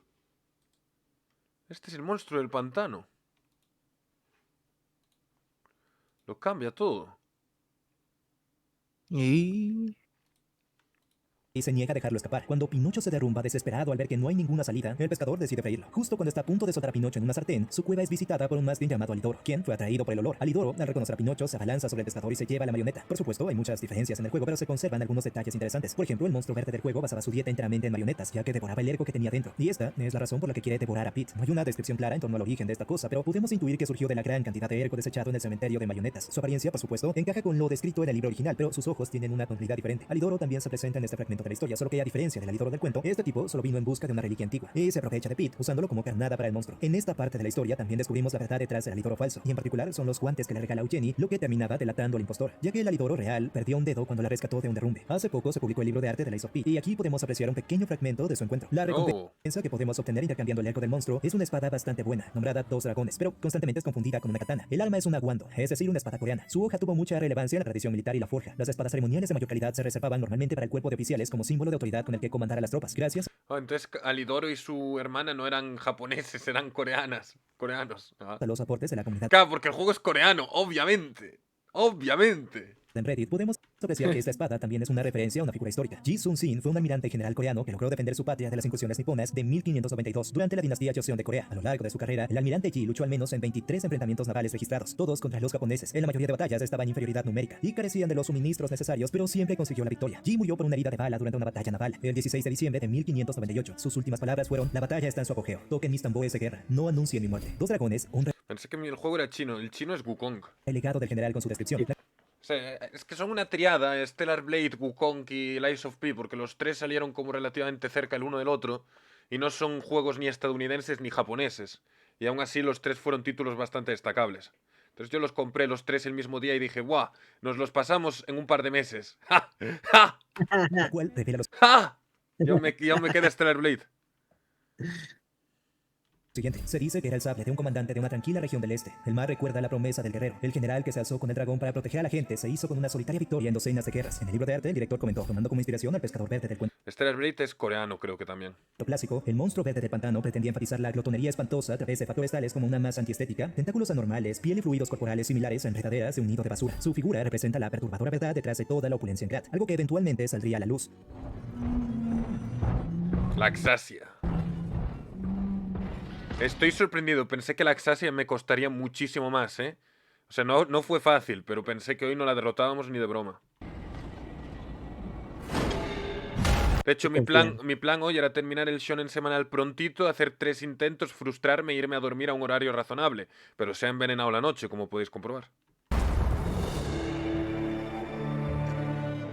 Este es el monstruo del pantano. Lo cambia todo. Y y se niega a dejarlo escapar. Cuando Pinocho se derrumba desesperado al ver que no hay ninguna salida, el pescador decide freírlo. Justo cuando está a punto de soltar a Pinocho en una sartén, su cueva es visitada por un mastín llamado Alidoro, quien fue atraído por el olor. Alidoro, al reconocer a Pinocho, se abalanza sobre el pescador y se lleva la marioneta. Por supuesto, hay muchas diferencias en el juego, pero se conservan algunos detalles interesantes. Por ejemplo, el monstruo verde del juego basaba su dieta enteramente en marionetas, ya que devoraba el ergo que tenía dentro. Y esta es la razón por la que quiere devorar a Pete. No hay una descripción clara en torno al origen de esta cosa, pero podemos intuir que surgió de la gran cantidad de ergo desechado en el cementerio de marionetas. Su apariencia, por supuesto, encaja con lo descrito en el libro original, pero sus ojos tienen una tonalidad diferente. Alidoro también se presenta en este fragmento de la historia, solo que a diferencia del Alidoro del cuento, este tipo solo vino en busca de una reliquia antigua y se aprovecha de Pete, usándolo como carnada para el monstruo. En esta parte de la historia también descubrimos la verdad detrás del Alidoro falso, y en particular son los guantes que le regala Eugenie, lo que terminaba delatando al impostor, ya que el Alidoro real perdió un dedo cuando la rescató de un derrumbe. Hace poco se publicó el libro de arte de Lies of P, y aquí podemos apreciar un pequeño fragmento de su encuentro. La recompensa que podemos obtener intercambiando el arco del monstruo es una espada bastante buena, nombrada Dos Dragones, pero constantemente es confundida con una katana. El arma es una guando, es decir, una espada coreana. Su hoja tuvo mucha relevancia en la tradición militar y la forja. Las espadas ceremoniales de mayor calidad se reservaban normalmente para el cuerpo de oficiales como símbolo de autoridad con el que comandar a las tropas. Gracias Entonces Alidoro y su hermana no eran japoneses, eran coreanos. a los aportes de la comunidad Claro, porque el juego es coreano, obviamente. Obviamente. en Reddit, podemos apreciar que esta espada también es una referencia a una figura histórica. Ji Sun-sin fue un almirante general coreano que logró defender su patria de las incursiones niponas de 1592 durante la dinastía Joseon de Corea. A lo largo de su carrera, el almirante Ji luchó al menos en 23 enfrentamientos navales registrados, todos contra los japoneses. En la mayoría de batallas estaba en inferioridad numérica y carecían de los suministros necesarios, pero siempre consiguió la victoria. Ji murió por una herida de bala durante una batalla naval el 16 de diciembre de 1598. Sus últimas palabras fueron: la batalla está en su apogeo. Toquen mis tambores de guerra. No anuncien mi muerte. Dos dragones, un Pensé que el juego era chino. El chino es Wukong. legado del general con su descripción. O sea, es que son una triada, Stellar Blade, Wukong y Lies of P, porque los tres salieron como relativamente cerca el uno del otro, y no son juegos ni estadounidenses ni japoneses. Y aún así los tres fueron títulos bastante destacables. Entonces yo los compré los tres el mismo día y dije, ¡guau! Nos los pasamos en un par de meses. ¡Ja! ¡Ja! La cual revela los ¡Ja! Yo me quedé Stellar Blade. siguiente. Se dice que era el sable de un comandante de una tranquila región del este. El mar recuerda la promesa del guerrero. El general que se alzó con el dragón para proteger a la gente se hizo con una solitaria victoria en docenas de guerras. En el libro de arte, el director comentó, tomando como inspiración al pescador verde del cuento Stellar Blade es coreano, creo que también. clásico, el monstruo verde del pantano pretendía enfatizar la glotonería espantosa a través de factores tales como una masa antiestética, tentáculos anormales, piel y fluidos corporales similares a enredaderas de un nido de basura. Su figura representa la perturbadora verdad detrás de toda la opulencia en Glad, algo que eventualmente saldría a la luz. Laxasia. Estoy sorprendido, pensé que Laxasia me costaría muchísimo más, ¿eh? O sea, no fue fácil, pero pensé que hoy no la derrotábamos ni de broma. De hecho, mi plan hoy era terminar el shonen semanal prontito, hacer 3 intentos, frustrarme e irme a dormir a un horario razonable. Pero se ha envenenado la noche, como podéis comprobar.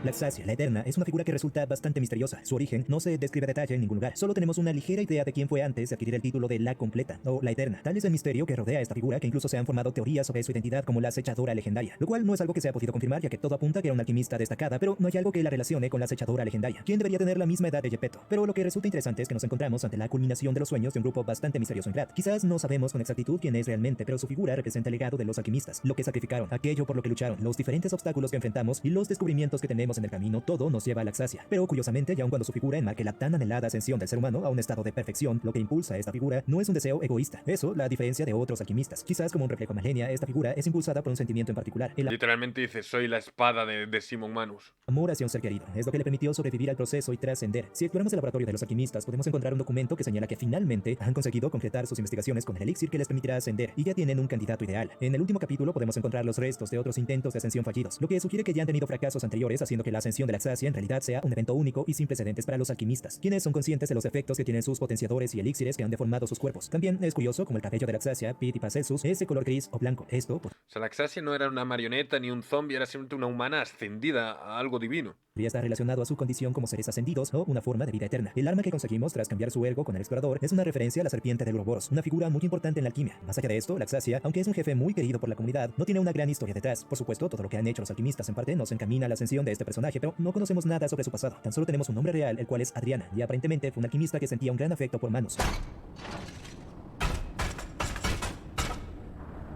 Laxasia, la Eterna, es una figura que resulta bastante misteriosa. Su origen no se describe a detalle en ningún lugar. Solo tenemos una ligera idea de quién fue antes de adquirir el título de la Completa, o la Eterna. Tal es el misterio que rodea a esta figura que incluso se han formado teorías sobre su identidad como la acechadora legendaria, lo cual no es algo que se ha podido confirmar, ya que todo apunta que era una alquimista destacada, pero no hay algo que la relacione con la acechadora legendaria, quien debería tener la misma edad de Gepetto. Pero lo que resulta interesante es que nos encontramos ante la culminación de los sueños de un grupo bastante misterioso en Glad. Quizás no sabemos con exactitud quién es realmente, pero su figura representa el legado de los alquimistas, lo que sacrificaron, aquello por lo que lucharon, los diferentes obstáculos que enfrentamos y los descubrimientos que tenemos en el camino. Todo nos lleva a Laxasia. Pero curiosamente, y aun cuando su figura enmarque la tan anhelada ascensión del ser humano a un estado de perfección, lo que impulsa a esta figura no es un deseo egoísta. Eso la diferencia de otros alquimistas. Quizás como un reflejo Malenia, esta figura es impulsada por un sentimiento en particular. El Literalmente dice, soy la espada de Simon Manus. amor hacia un ser querido es lo que le permitió sobrevivir al proceso y trascender. Si exploramos el laboratorio de los alquimistas, podemos encontrar un documento que señala que finalmente han conseguido concretar sus investigaciones con el elixir que les permitirá ascender y ya tienen un candidato ideal. En el último capítulo podemos encontrar los restos de otros intentos de ascensión fallidos, lo que sugiere que ya han tenido fracasos anteriores, haciendo que la ascensión de Laxasia en realidad sea un evento único y sin precedentes para los alquimistas, quienes son conscientes de los efectos que tienen sus potenciadores y elixires que han deformado sus cuerpos. También es curioso como el cabello de Laxasia, Pete y Paracelsus es de color gris o blanco. Esto O sea, Laxasia no era una marioneta ni un zombie, era simplemente una humana ascendida a algo divino. podría estar relacionado a su condición como seres ascendidos o una forma de vida eterna. El arma que conseguimos tras cambiar su ergo con el explorador es una referencia a la serpiente del Ouroboros, una figura muy importante en la alquimia. Más allá de esto, Laxasia, aunque es un jefe muy querido por la comunidad, no tiene una gran historia detrás. Por supuesto, todo lo que han hecho los alquimistas en parte nos encamina a la ascensión de este personaje, pero no conocemos nada sobre su pasado. Tan solo tenemos un nombre real, el cual es Adriana, y aparentemente fue una alquimista que sentía un gran afecto por Manus.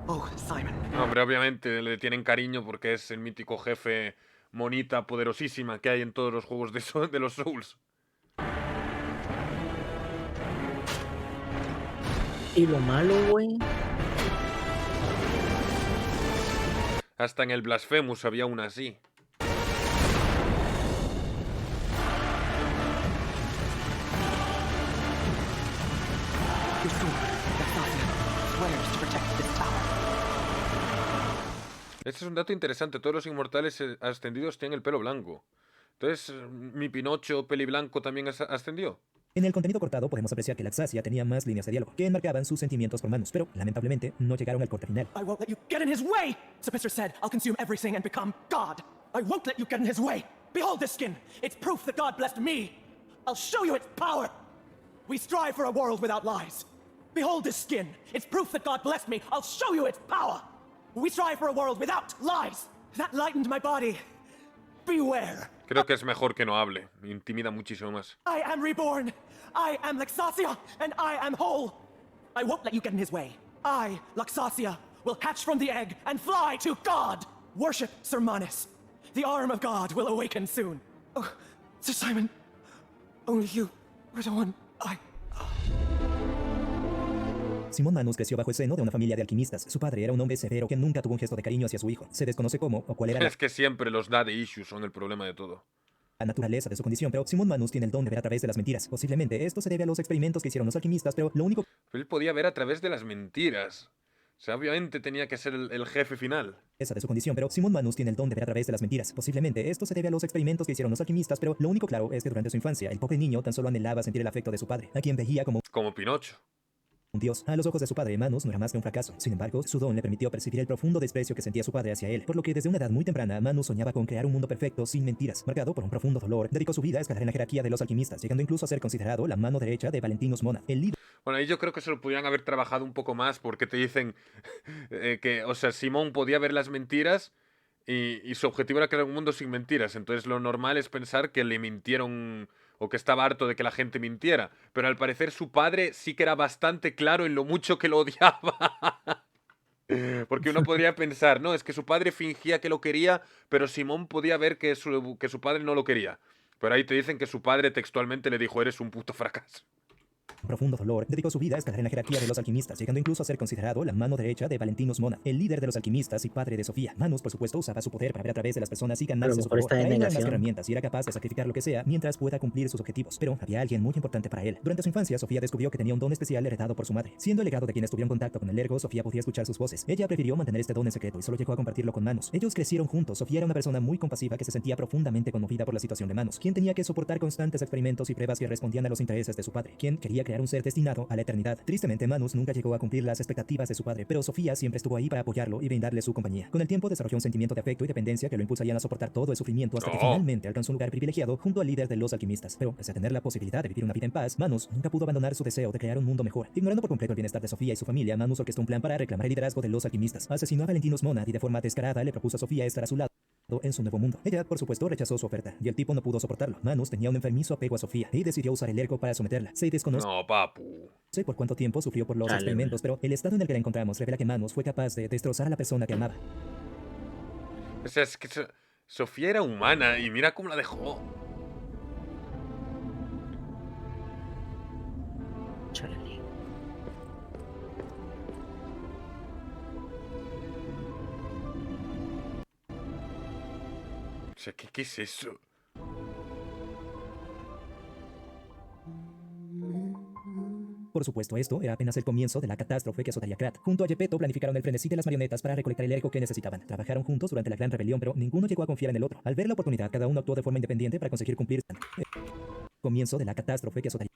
Oh, Simon. No, hombre, obviamente le tienen cariño porque es el mítico jefe monita poderosísima que hay en todos los juegos de los Souls. Y lo malo, güey. Hasta en el Blasphemous había una así. Ese es un dato interesante. Todos los inmortales ascendidos tienen el pelo blanco. Entonces, ¿mi Pinocho peliblanco también ascendió? En el contenido cortado podemos apreciar que Laxasia tenía más líneas de diálogo que enmarcaban sus sentimientos por Manus, pero lamentablemente no llegaron al corte final. I won't let you get in his way! Zepistor said, I'll consume everything and become God. I won't let you get in his way! Behold this skin! It's proof that God blessed me! I'll show you its power! We strive for a world without lies. Behold this skin! It's proof that God blessed me! I'll show you its power! We strive for a world without lies! That lightened my body. Beware! Creo que es mejor que no hable. Me intimida muchísimo más. I am reborn! I am Laxasia, and I am whole! I won't let you get in his way. I, Laxasia, will hatch from the egg and fly to God! Worship Sir Manus. The arm of God will awaken soon. Oh, Sir Simon, only you were the one I... Simón Manus creció bajo el seno de una familia de alquimistas. Su padre era un hombre severo que nunca tuvo un gesto de cariño hacia su hijo. Se desconoce cómo o cuál era Es que siempre los daddy issues son el problema de todo. la naturaleza de su condición, pero Simón Manus tiene el don de ver a través de las mentiras. Posiblemente esto se debe a los experimentos que hicieron los alquimistas, pero lo único Él podía ver a través de las mentiras. O sea, obviamente tenía que ser el jefe final. esa de su condición, pero Simón Manus tiene el don de ver a través de las mentiras. Posiblemente esto se debe a los experimentos que hicieron los alquimistas, pero lo único claro es que durante su infancia, el pobre niño tan solo anhelaba sentir el afecto de su padre, a quien veía como Como Pinocho. un dios. A los ojos de su padre, Manus no era más que un fracaso. Sin embargo, su don le permitió percibir el profundo desprecio que sentía su padre hacia él, por lo que desde una edad muy temprana, Manus soñaba con crear un mundo perfecto sin mentiras. Marcado por un profundo dolor, dedicó su vida a escalar en la jerarquía de los alquimistas, llegando incluso a ser considerado la mano derecha de Valentinus Mona, el líder Bueno, ahí yo creo que se lo podrían haber trabajado un poco más porque te dicen que, o sea, Simón podía ver las mentiras y su objetivo era crear un mundo sin mentiras. Entonces lo normal es pensar que le mintieron o que estaba harto de que la gente mintiera. Pero al parecer su padre sí que era bastante claro en lo mucho que lo odiaba. Porque uno podría pensar, no, es que su padre fingía que lo quería, pero Simón podía ver que su padre no lo quería. Pero ahí te dicen que su padre textualmente le dijo, eres un puto fracaso. profundo dolor, dedicó su vida a escalar en la jerarquía de los alquimistas, llegando incluso a ser considerado la mano derecha de Valentinus Mona, el líder de los alquimistas y padre de Sofía. Manus, por supuesto, usaba su poder para ver a través de las personas y ganarse su mejor favor. está en Para él no eran más que negación. herramientas y era capaz de sacrificar lo que sea mientras pueda cumplir sus objetivos. Pero había alguien muy importante para él. Durante su infancia, Sofía descubrió que tenía un don especial heredado por su madre. Siendo el legado de quienes tuvieron contacto con el Ergo, Sofía podía escuchar sus voces. Ella prefirió mantener este don en secreto y solo llegó a compartirlo con Manus. Ellos crecieron juntos. Sofía era una persona muy compasiva que se sentía profundamente conmovida por la situación de Manus, quien tenía que soportar constantes experimentos y pruebas que respondían a los intereses de su padre, quien quería crear un ser destinado a la eternidad. Tristemente, Manus nunca llegó a cumplir las expectativas de su padre, pero Sofía siempre estuvo ahí para apoyarlo y brindarle su compañía. Con el tiempo desarrolló un sentimiento de afecto y dependencia que lo impulsarían a soportar todo el sufrimiento hasta que finalmente alcanzó un lugar privilegiado junto al líder de los alquimistas. Pero, pese a tener la posibilidad de vivir una vida en paz, Manus nunca pudo abandonar su deseo de crear un mundo mejor. Ignorando por completo el bienestar de Sofía y su familia, Manus orquestó un plan para reclamar el liderazgo de los alquimistas. Asesinó a Valentinus Mona y de forma descarada le propuso a Sofía estar a su lado en su nuevo mundo. Ella, por supuesto, rechazó su oferta, y el tipo no pudo soportarlo. Manus tenía un enfermizo apego a Sofía y decidió usar el Ergo para someterla. Se desconoce No, papu. por cuánto tiempo sufrió por los Chale, experimentos, pero el estado en el que la encontramos revela que Manus fue capaz de destrozar a la persona que amaba. O sea, es que Sofía era humana y mira cómo la dejó. Chale. O sea, ¿qué es eso? Por supuesto, esto era apenas el comienzo de la catástrofe que azotaría Krat. Junto a Gepetto planificaron el frenesí de las marionetas para recolectar el Ergo que necesitaban. Trabajaron juntos durante la Gran Rebelión, pero ninguno llegó a confiar en el otro. Al ver la oportunidad, cada uno actuó de forma independiente para conseguir cumplir el comienzo de la catástrofe que azotaría.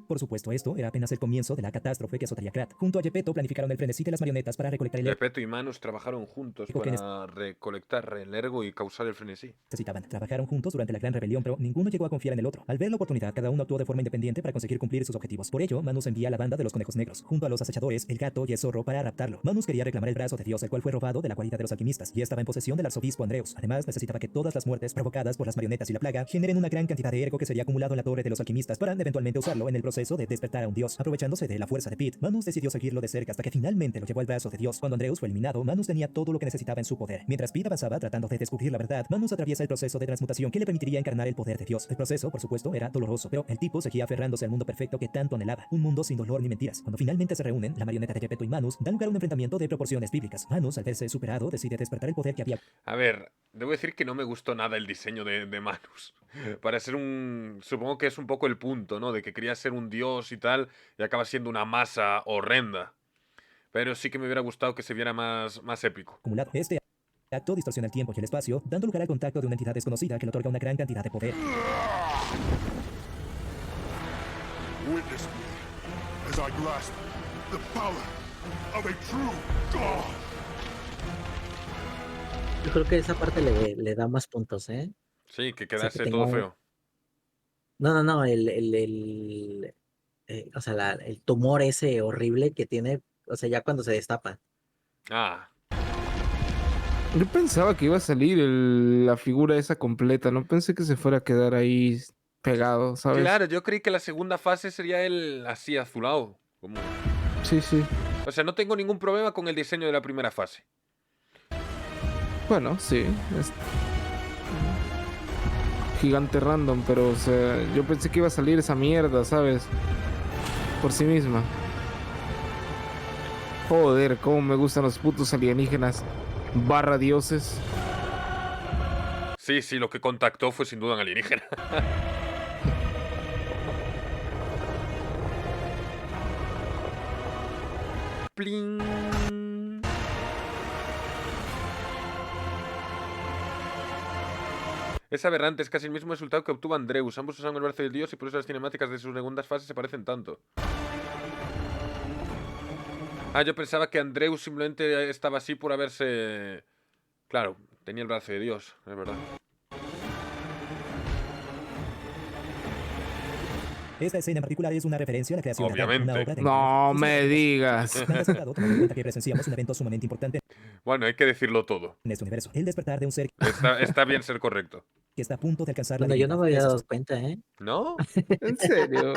Por supuesto, esto era apenas el comienzo de la catástrofe que azotaría Krat. Junto a Gepetto planificaron el frenesí de las marionetas para recolectar el Ergo Gepetto y Manus trabajaron juntos para recolectar el Ergo y causar el frenesí. necesitaban. Trabajaron juntos durante la Gran Rebelión, pero ninguno llegó a confiar en el otro. Al ver la oportunidad, cada uno actuó de forma independiente para conseguir cumplir sus objetivos. Por ello, Manus envía a la banda de los conejos negros, junto a los acechadores, el gato y el zorro, para raptarlo. Manus quería reclamar el brazo de Dios, el cual fue robado de la guarida de los alquimistas, y estaba en posesión del arzobispo Andreus. Además, necesitaba que todas las muertes provocadas por las marionetas y la plaga generen una gran cantidad de Ergo que sería acumulado en la torre de los alquimistas para eventualmente usarlo en el proceso de despertar a un dios. Aprovechándose de la fuerza de Pete, Manus decidió seguirlo de cerca hasta que finalmente lo llevó al brazo de Dios. Cuando Andreus fue eliminado, Manus tenía todo lo que necesitaba en su poder. Mientras Pete avanzaba tratando de descubrir la verdad, Manus atraviesa el proceso de transmutación que le permitiría encarnar el poder de Dios. El proceso, por supuesto, era doloroso, pero el tipo seguía aferrándose al mundo perfecto que tanto anhelaba, un mundo sin dolor ni mentiras. Cuando finalmente se reúnen, la marioneta de Gepetto y Manus da lugar a un enfrentamiento de proporciones bíblicas. Manus, al verse superado, decide despertar el poder que había A ver, debo decir que no me gustó nada el diseño de Manus. Para ser supongo que es un poco el punto, ¿no? De que quería ser un dios y tal, y acaba siendo una masa horrenda. Pero sí que me hubiera gustado que se viera más épico. acumulado. Este acto distorsiona el tiempo y el espacio, dando lugar al contacto de una entidad desconocida que le otorga una gran cantidad de poder. Witness me as I grasp the power of a true god. Yo creo que esa parte le da más puntos, ¿eh? Sí, que O sea, que quedase tenga todo feo. No, o sea, el tumor ese horrible que tiene, o sea, ya cuando se destapa. Ah, Yo pensaba que iba a salir la figura esa completa, no pensé que se fuera a quedar ahí pegado, ¿sabes? claro, yo creí que la segunda fase sería el así azulado. Como... Sí, sí. O sea, no tengo ningún problema con el diseño de la primera fase. Bueno, sí. Es gigante random, pero o sea, yo pensé que iba a salir esa mierda, ¿sabes? Por sí misma. Joder, cómo me gustan los putos alienígenas barra dioses. Sí, lo que contactó fue sin duda un alienígena. Pling. Es aberrante, es casi el mismo resultado que obtuvo Andreus. Ambos usaron el brazo del dios y por eso las cinemáticas de sus segundas fases se parecen tanto. Ah, yo pensaba que Andreus simplemente estaba así por haberse... Claro, tenía el brazo de dios, es verdad. Esta escena en particular es una referencia a la creación de Adán, Obviamente. una obra de No me digas. gran resultado, tomando en cuenta que presenciamos un evento sumamente importante Bueno, hay que decirlo todo. en este universo, el despertar de un ser Está bien ser correcto. que está a punto de alcanzar la Bueno, yo no me había divinidad. dado cuenta, ¿eh? ¿No? En serio.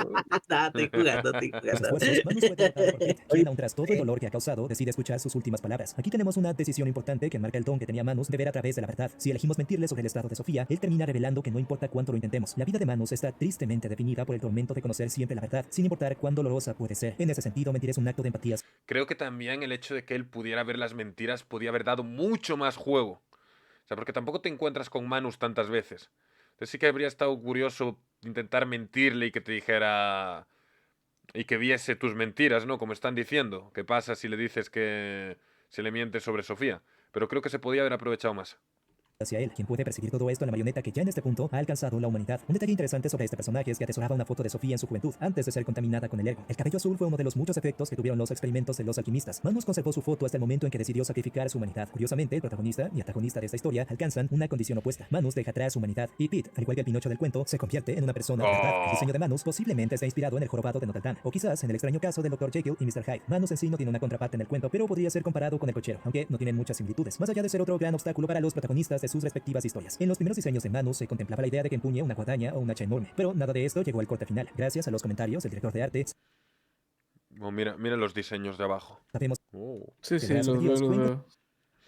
Nah, estoy jugando. Sus esfuerzos, Manus fue derrotado por Pete, quien aun tras todo el dolor que ha causado, decide escuchar sus últimas palabras. Aquí tenemos una decisión importante que marca el don que tenía Manus de ver a través de la verdad. Si elegimos mentirle sobre el estado de Sofía, él termina revelando que no importa cuánto lo intentemos. La vida de Manus está tristemente definida por el tormento de conocer siempre la verdad, sin importar cuán dolorosa puede ser. En ese sentido, mentir es un acto de empatía Creo que también el hecho de que él pudiera ver las mentiras podía haber dado mucho más juego. O sea, porque tampoco te encuentras con Manus tantas veces. Entonces sí que habría estado curioso intentar mentirle y que te dijera... Y que viese tus mentiras, ¿no? Como están diciendo. ¿Qué pasa si le dices que... Si le mientes sobre Sofía? Pero creo que se podía haber aprovechado más. hacia él, quien puede percibir todo esto en la marioneta que ya en este punto ha alcanzado la humanidad. Un detalle interesante sobre este personaje es que atesoraba una foto de Sofía en su juventud, antes de ser contaminada con el ergo. El cabello azul fue uno de los muchos efectos que tuvieron los experimentos de los alquimistas. Manus conservó su foto hasta el momento en que decidió sacrificar su humanidad. Curiosamente, el protagonista y antagonista de esta historia alcanzan una condición opuesta. Manus deja atrás su humanidad y Pete, al igual que el Pinocho del cuento, se convierte en una persona de verdad. El diseño de Manus posiblemente está inspirado en el jorobado de Notre Dame, o quizás en el extraño caso del Dr. Jekyll y Mr. Hyde. Manus en sí no tiene una contraparte en el cuento, pero podría ser comparado con el cochero, aunque no tienen muchas similitudes, más allá de ser otro gran obstáculo para los protagonistas de sus respectivas historias. En los primeros diseños de Manus se contemplaba la idea de que empuñe una guadaña o un hacha enorme, pero nada de esto llegó al corte final. Gracias a los comentarios del director de arte, Oh, mira los diseños de abajo. sabemos Sí, que sí, el brazo de Dios fue veo.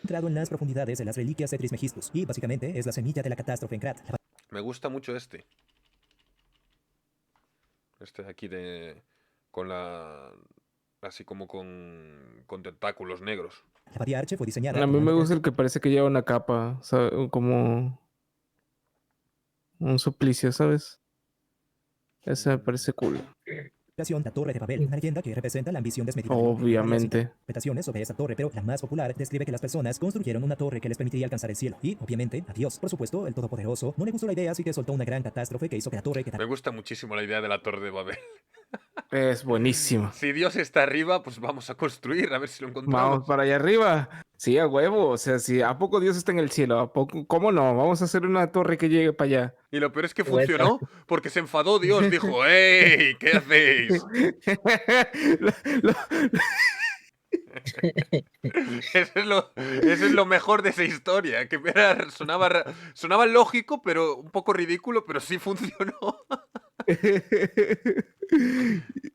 entrado en las profundidades de las reliquias de Trismegistus, y básicamente es la semilla de la catástrofe en Krat. Me gusta mucho este. Este de aquí de... Con la... Así como con tentáculos negros. La abadía Arche fue diseñada A mí como me una- gusta el que parece que lleva una capa, como un suplicio, ¿sabes? Ese me parece cool. la Torre de Babel, una leyenda que representa la ambición desmedida. de Dios. Obviamente. Varias interpretaciones sobre esa torre, pero la más popular describe que las personas construyeron una torre que les permitiría alcanzar el cielo. Y, obviamente, a Dios. Por supuesto, el Todopoderoso no le gustó la idea, así que soltó una gran catástrofe que hizo que la torre Me quedara gusta muchísimo la idea de la Torre de Babel. Es buenísimo. Si Dios está arriba, pues vamos a construir, a ver si lo encontramos. Vamos para allá arriba. Sí, a huevo. O sea, si ¿a poco Dios está en el cielo? ¿A poco? ¿Cómo no? Vamos a hacer una torre que llegue para allá. Y lo peor es que Pues, funcionó, porque se enfadó Dios, dijo, ¡Ey! ¿Qué hacéis? Eso es lo mejor de esa historia, que sonaba lógico, pero un poco ridículo, pero sí funcionó.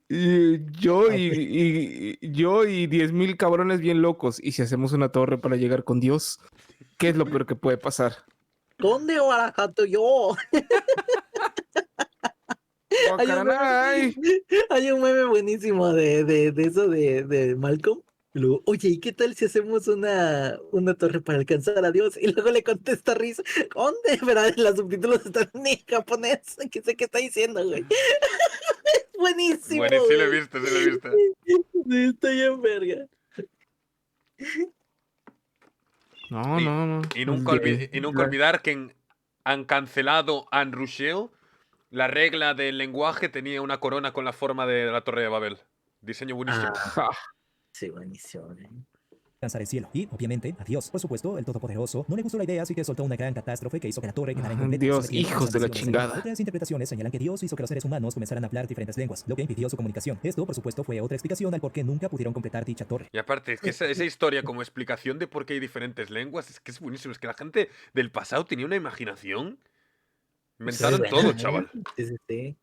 Y yo y 10,000 cabrones bien locos. ¿Y si hacemos una torre para llegar con Dios? ¿Qué es lo peor que puede pasar? ¿Dónde barajato yo? Guacaranay. Hay un meme buenísimo de eso de Malcolm. Y luego, oye, ¿y qué tal si hacemos una torre para alcanzar a Dios? Y luego le contesta Risa, ¿dónde? Pero los subtítulos están en japonés, que sé qué está diciendo, güey. Es buenísimo. Bueno, sí lo he güey. visto, sí lo he visto. Sí, estoy en verga. No, no, no. Y nunca, y nunca olvidar que han cancelado Han Rusheo. La regla del lenguaje tenía una corona con la forma de la Torre de Babel. Diseño buenísimo. Ja. Sí, buenísimo. Alcanzar el cielo. Y, obviamente, a Dios. Por supuesto, el Todopoderoso no le gustó la idea, así que soltó una gran catástrofe que hizo que la torre quedara incompleta. Dios, sometiendo hijos de la las chingada. Otras interpretaciones señalan que Dios hizo que los seres humanos comenzaran a hablar diferentes lenguas, lo que impidió su comunicación. Esto, por supuesto, fue otra explicación al por qué nunca pudieron completar dicha torre. Y aparte, es que esa historia como explicación de por qué hay diferentes lenguas, es que es buenísimo. Es que la gente del pasado tenía una imaginación. Inventaron Sí, todo, bueno, chaval. Sí.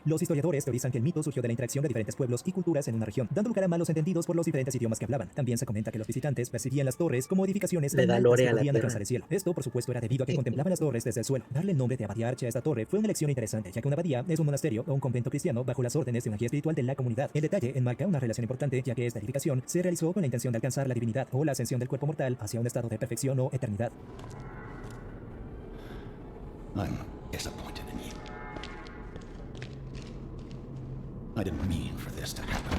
Los historiadores teorizan que el mito surgió de la interacción de diferentes pueblos y culturas en una región, dando lugar a malos entendidos por los diferentes idiomas que hablaban. También se comenta que los visitantes percibían las torres como edificaciones Le da tan altas lore que a la podían tierra. alcanzar el cielo. Esto, por supuesto, era debido a que contemplaban las torres desde el suelo. Darle el nombre de Abadiarche a esta torre fue una elección interesante, ya que una abadía es un monasterio o un convento cristiano bajo las órdenes de una guía espiritual de la comunidad. El detalle enmarca una relación importante, ya que esta edificación se realizó con la intención de alcanzar la divinidad o la ascensión del cuerpo mortal hacia un estado de perfección o eternidad. I'm disappointed in you. I didn't mean for this to happen.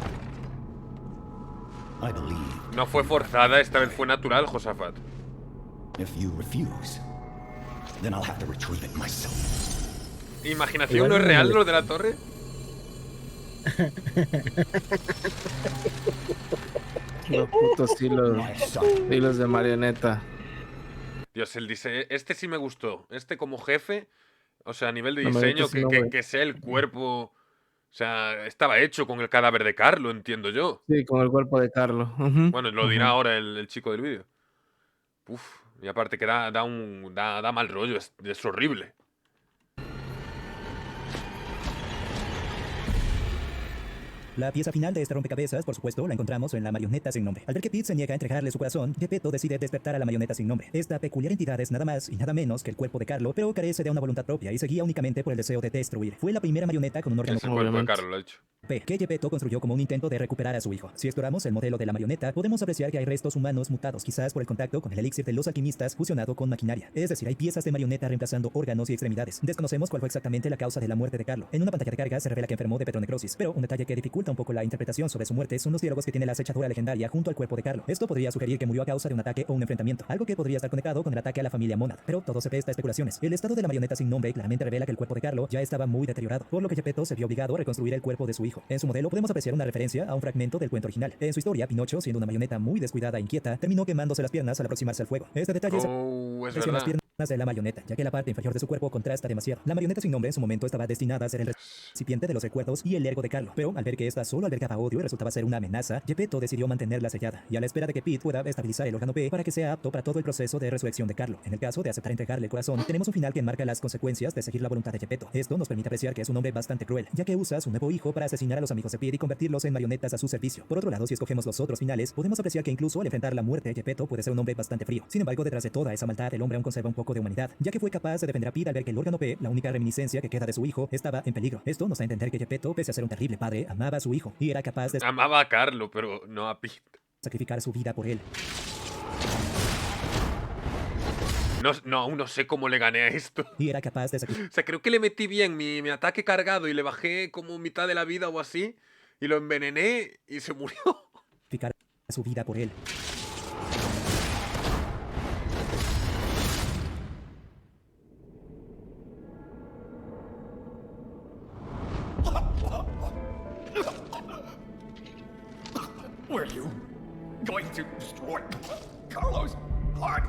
I believe No fue forzada, esta vez fue natural, Josafat. if you refuse, then I'll have to retrieve it myself. ¿Imaginación Igual no es no real me- lo de la torre? Los putos hilos de marioneta. Dios, este sí me gustó. Este como jefe, o sea, a nivel de No, marica, diseño, sí, no, güey. que sea el cuerpo. O sea, estaba hecho con el cadáver de Carlo, entiendo yo. Sí, con el cuerpo de Carlos. Bueno, lo dirá ahora el chico del vídeo. Uf, y aparte que da mal rollo, es horrible. La pieza final de este rompecabezas, por supuesto, la encontramos en la marioneta sin nombre. Al ver que Pete se niega a entregarle su corazón, Geppetto decide despertar a la marioneta sin nombre. Esta peculiar entidad es nada más y nada menos que el cuerpo de Carlo, pero carece de una voluntad propia y se guía únicamente por el deseo de destruir. Fue la primera marioneta con un órgano Es el cuerpo de Obviamente. Carlo, lo ha hecho. que Geppetto construyó como un intento de recuperar a su hijo. Si exploramos el modelo de la marioneta, podemos apreciar que hay restos humanos mutados, quizás por el contacto con el elixir de los alquimistas fusionado con maquinaria. Es decir, hay piezas de marioneta reemplazando órganos y extremidades. Desconocemos cuál fue exactamente la causa de la muerte de Carlo. En una pantalla de carga se revela que enfermó de petronecrosis, pero un detalle que dificulta un poco la interpretación sobre su muerte son los diálogos que tiene la acechadora legendaria junto al cuerpo de Carlo. Esto podría sugerir que murió a causa de un ataque o un enfrentamiento, algo que podría estar conectado con el ataque a la familia Monad, pero todo se presta a especulaciones. El estado de la marioneta sin nombre claramente revela que el cuerpo de Carlo ya estaba muy deteriorado, por lo que Geppetto se vio obligado a reconstruir el cuerpo de su hijo. En su modelo podemos apreciar una referencia a un fragmento del cuento original. En su historia, Pinocho, siendo una marioneta muy descuidada e inquieta, terminó quemándose las piernas al aproximarse al fuego. Este detalle es Es en las verdad. piernas de la marioneta, ya que la parte inferior de su cuerpo contrasta demasiado. La marioneta sin nombre en su momento estaba destinada a ser el recipiente de los recuerdos y el ergo de Carlo, pero al ver que esta solo albergaba odio y resultaba ser una amenaza, Geppetto decidió mantenerla sellada, y a la espera de que Pete pueda estabilizar el órgano P para que sea apto para todo el proceso de resurrección de Carlo. En el caso de aceptar entregarle el corazón, tenemos un final que enmarca las consecuencias de seguir la voluntad de Geppetto. Esto nos permite apreciar que es un hombre bastante cruel, ya que usa a su nuevo hijo para asesinar a los amigos de Pete y convertirlos en marionetas a su servicio. Por otro lado, si escogemos los otros finales, podemos apreciar que incluso al enfrentar la muerte, Geppetto puede ser un hombre bastante frío. Sin embargo, detrás de toda esa maldad, el hombre aún conserva un poco de humanidad, ya que fue capaz de defender a Pete al ver que el órgano P, la única reminiscencia que queda de su hijo, estaba en peligro. Esto nos da a entender que Geppetto, pese a ser un terrible padre, amaba a su hijo y era capaz de Amaba a Carlo, pero no a Pete. sacrificar su vida por él. No, aún no sé cómo le gané a esto. Y era capaz de sacrificar O sea, creo que le metí bien mi ataque cargado y le bajé como mitad de la vida o así. Y lo envenené y se murió. su vida por él. Were you going to destroy Carlos' heart?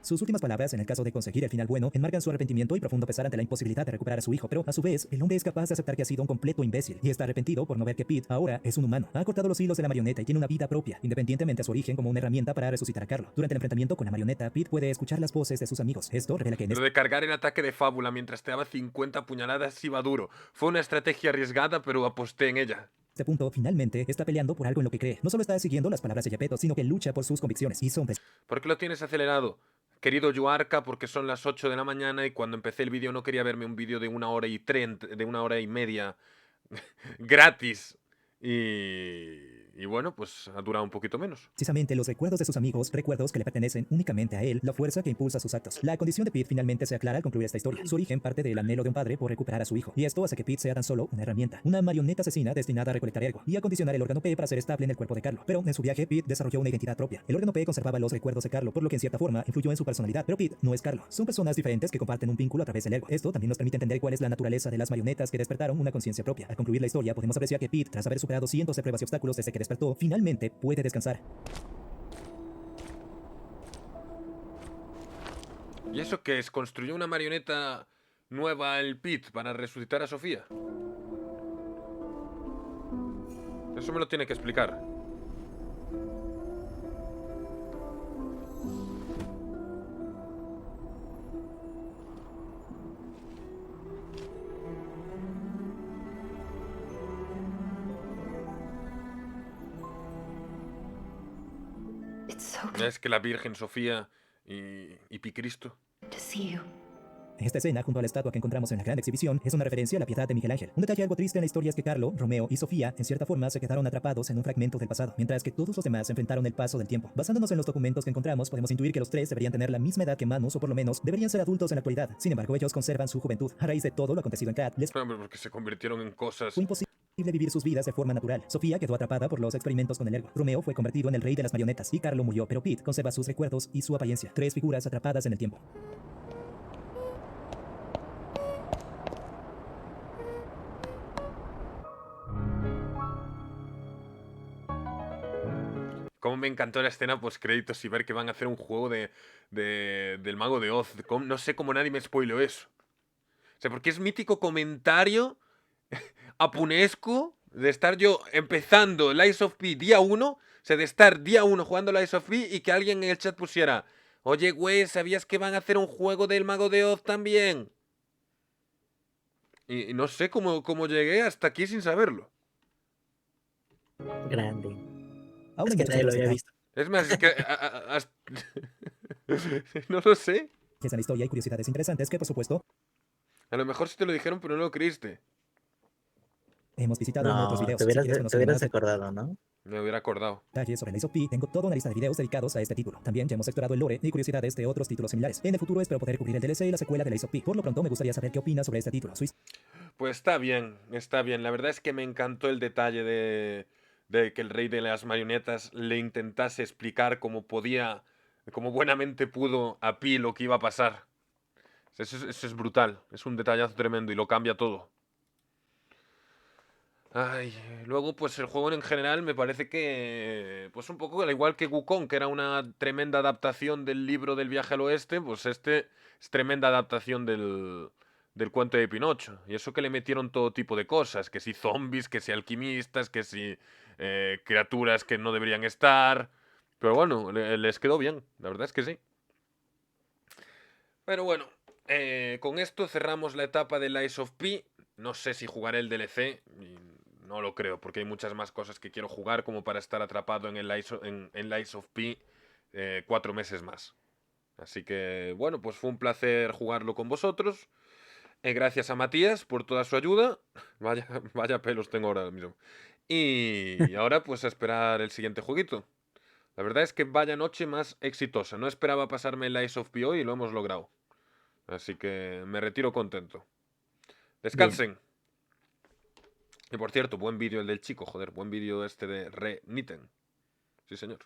Sus últimas palabras, en el caso de conseguir el final bueno, enmarcan su arrepentimiento y profundo pesar ante la imposibilidad de recuperar a su hijo, pero a su vez, el hombre es capaz de aceptar que ha sido un completo imbécil y está arrepentido por no ver que Pete ahora es un humano. Ha cortado los hilos de la marioneta y tiene una vida propia, independientemente a su origen, como una herramienta para resucitar a Carlo. Durante el enfrentamiento con la marioneta, Pete puede escuchar las voces de sus amigos. Esto revela que en Lo de cargar el ataque de fábula mientras te daba 50 puñaladas iba duro. Fue una estrategia arriesgada, pero aposté en ella. este punto, finalmente, está peleando por algo en lo que cree. No solo está siguiendo las palabras de Geppetto, sino que lucha por sus convicciones y son ¿Por qué lo tienes acelerado? Querido Yuarca, porque son las 8 de la mañana y cuando empecé el vídeo no quería verme un vídeo de 1 hora y media gratis. Y y bueno, pues ha durado un poquito menos. Precisamente los recuerdos de sus amigos, recuerdos que le pertenecen únicamente a él, la fuerza que impulsa sus actos. La condición de Pete finalmente se aclara al concluir esta historia. Su origen parte del anhelo de un padre por recuperar a su hijo, y esto hace que Pete sea tan solo una herramienta, una marioneta asesina destinada a recolectar ergo y a condicionar el órgano P para ser estable en el cuerpo de Carlo. Pero en su viaje, Pete desarrolló una identidad propia. El órgano P conservaba los recuerdos de Carlo, por lo que en cierta forma influyó en su personalidad. Pero Pete no es Carlo. Son personas diferentes que comparten un vínculo a través del ergo. Esto también nos permite entender cuál es la naturaleza de las marionetas que despertaron una conciencia propia. Al concluir la historia, podemos apreciar que Pete, tras haber superado cientos de pruebas y obstáculos desde que despertó, finalmente puede descansar. ¿Y eso qué es? ¿Construyó una marioneta nueva el Pete para resucitar a Sofía? Eso me lo tiene que explicar. It's so good Es que la Virgen Sofía y Picristo. to see you. Esta escena, junto a la estatua que encontramos en la gran exhibición, es una referencia a la piedad de Miguel Ángel. Un detalle algo triste en la historia es que Carlo, Romeo y Sofía, en cierta forma, se quedaron atrapados en un fragmento del pasado, mientras que todos los demás enfrentaron el paso del tiempo. Basándonos en los documentos que encontramos, podemos intuir que los tres deberían tener la misma edad que Manus, o por lo menos deberían ser adultos en la actualidad. Sin embargo, ellos conservan su juventud. A raíz de todo lo acontecido en Krat, les Hombre, porque se convirtieron en cosas. fue imposible vivir sus vidas de forma natural. Sofía quedó atrapada por los experimentos con el ergo. Romeo fue convertido en el rey de las marionetas y Carlo murió, pero Pete conserva sus recuerdos y su apariencia. Tres figuras atrapadas en el tiempo. Cómo me encantó la escena post créditos y ver que van a hacer un juego del Mago de Oz. No sé cómo nadie me spoileó eso. O sea, porque es mítico comentario apunesco de estar yo empezando Lies of P día 1. O sea, de estar día 1 jugando Lies of P y que alguien en el chat pusiera: oye, güey, ¿sabías que van a hacer un juego del Mago de Oz también? Y no sé cómo llegué hasta aquí sin saberlo. Grande. Aún Es en que el nadie lo episodio había visto. Es más, es que... no lo sé. es en la historia y curiosidades interesantes que, por supuesto, A lo mejor sí te lo dijeron, pero no lo creíste. hemos visitado en otros No, videos. te Si hubieras, quieres te conocer hubieras más acordado, ¿no? Me hubiera acordado. detalles sobre Lies of P, tengo toda una lista de videos dedicados a este título. También ya hemos explorado el lore y curiosidades de otros títulos similares. En el futuro espero poder cubrir el DLC y la secuela de Lies of P. Por lo pronto me gustaría saber qué opinas sobre este título. Pues está bien, está bien. La verdad es que me encantó el detalle de que el rey de las marionetas le intentase explicar como podía, como buenamente pudo a Pi lo que iba a pasar. Eso es brutal, es un detallazo tremendo y lo cambia todo. Ay, luego pues el juego en general me parece que, pues un poco al igual que Wukong, que era una tremenda adaptación del libro del viaje al oeste, pues este es tremenda adaptación del cuento de Pinocho. Y eso que le metieron todo tipo de cosas, que si zombies, que si alquimistas, que si criaturas que no deberían estar. Pero bueno, les quedó bien, la verdad es que sí. Pero bueno, con esto cerramos la etapa de Lies of P. No sé si jugaré el DLC, no lo creo, porque hay muchas más cosas que quiero jugar como para estar atrapado en Lies of P 4 meses más. Así que, bueno, pues fue un placer jugarlo con vosotros. Gracias a Matías por toda su ayuda. Vaya pelos tengo ahora mismo. Y ahora pues a esperar el siguiente jueguito. La verdad es que vaya noche más exitosa. No esperaba pasarme el Lies of P hoy y lo hemos logrado. Así que me retiro contento. Descansen. Y por cierto, buen vídeo el del chico, joder. Buen vídeo este de Reniten. Sí, señor.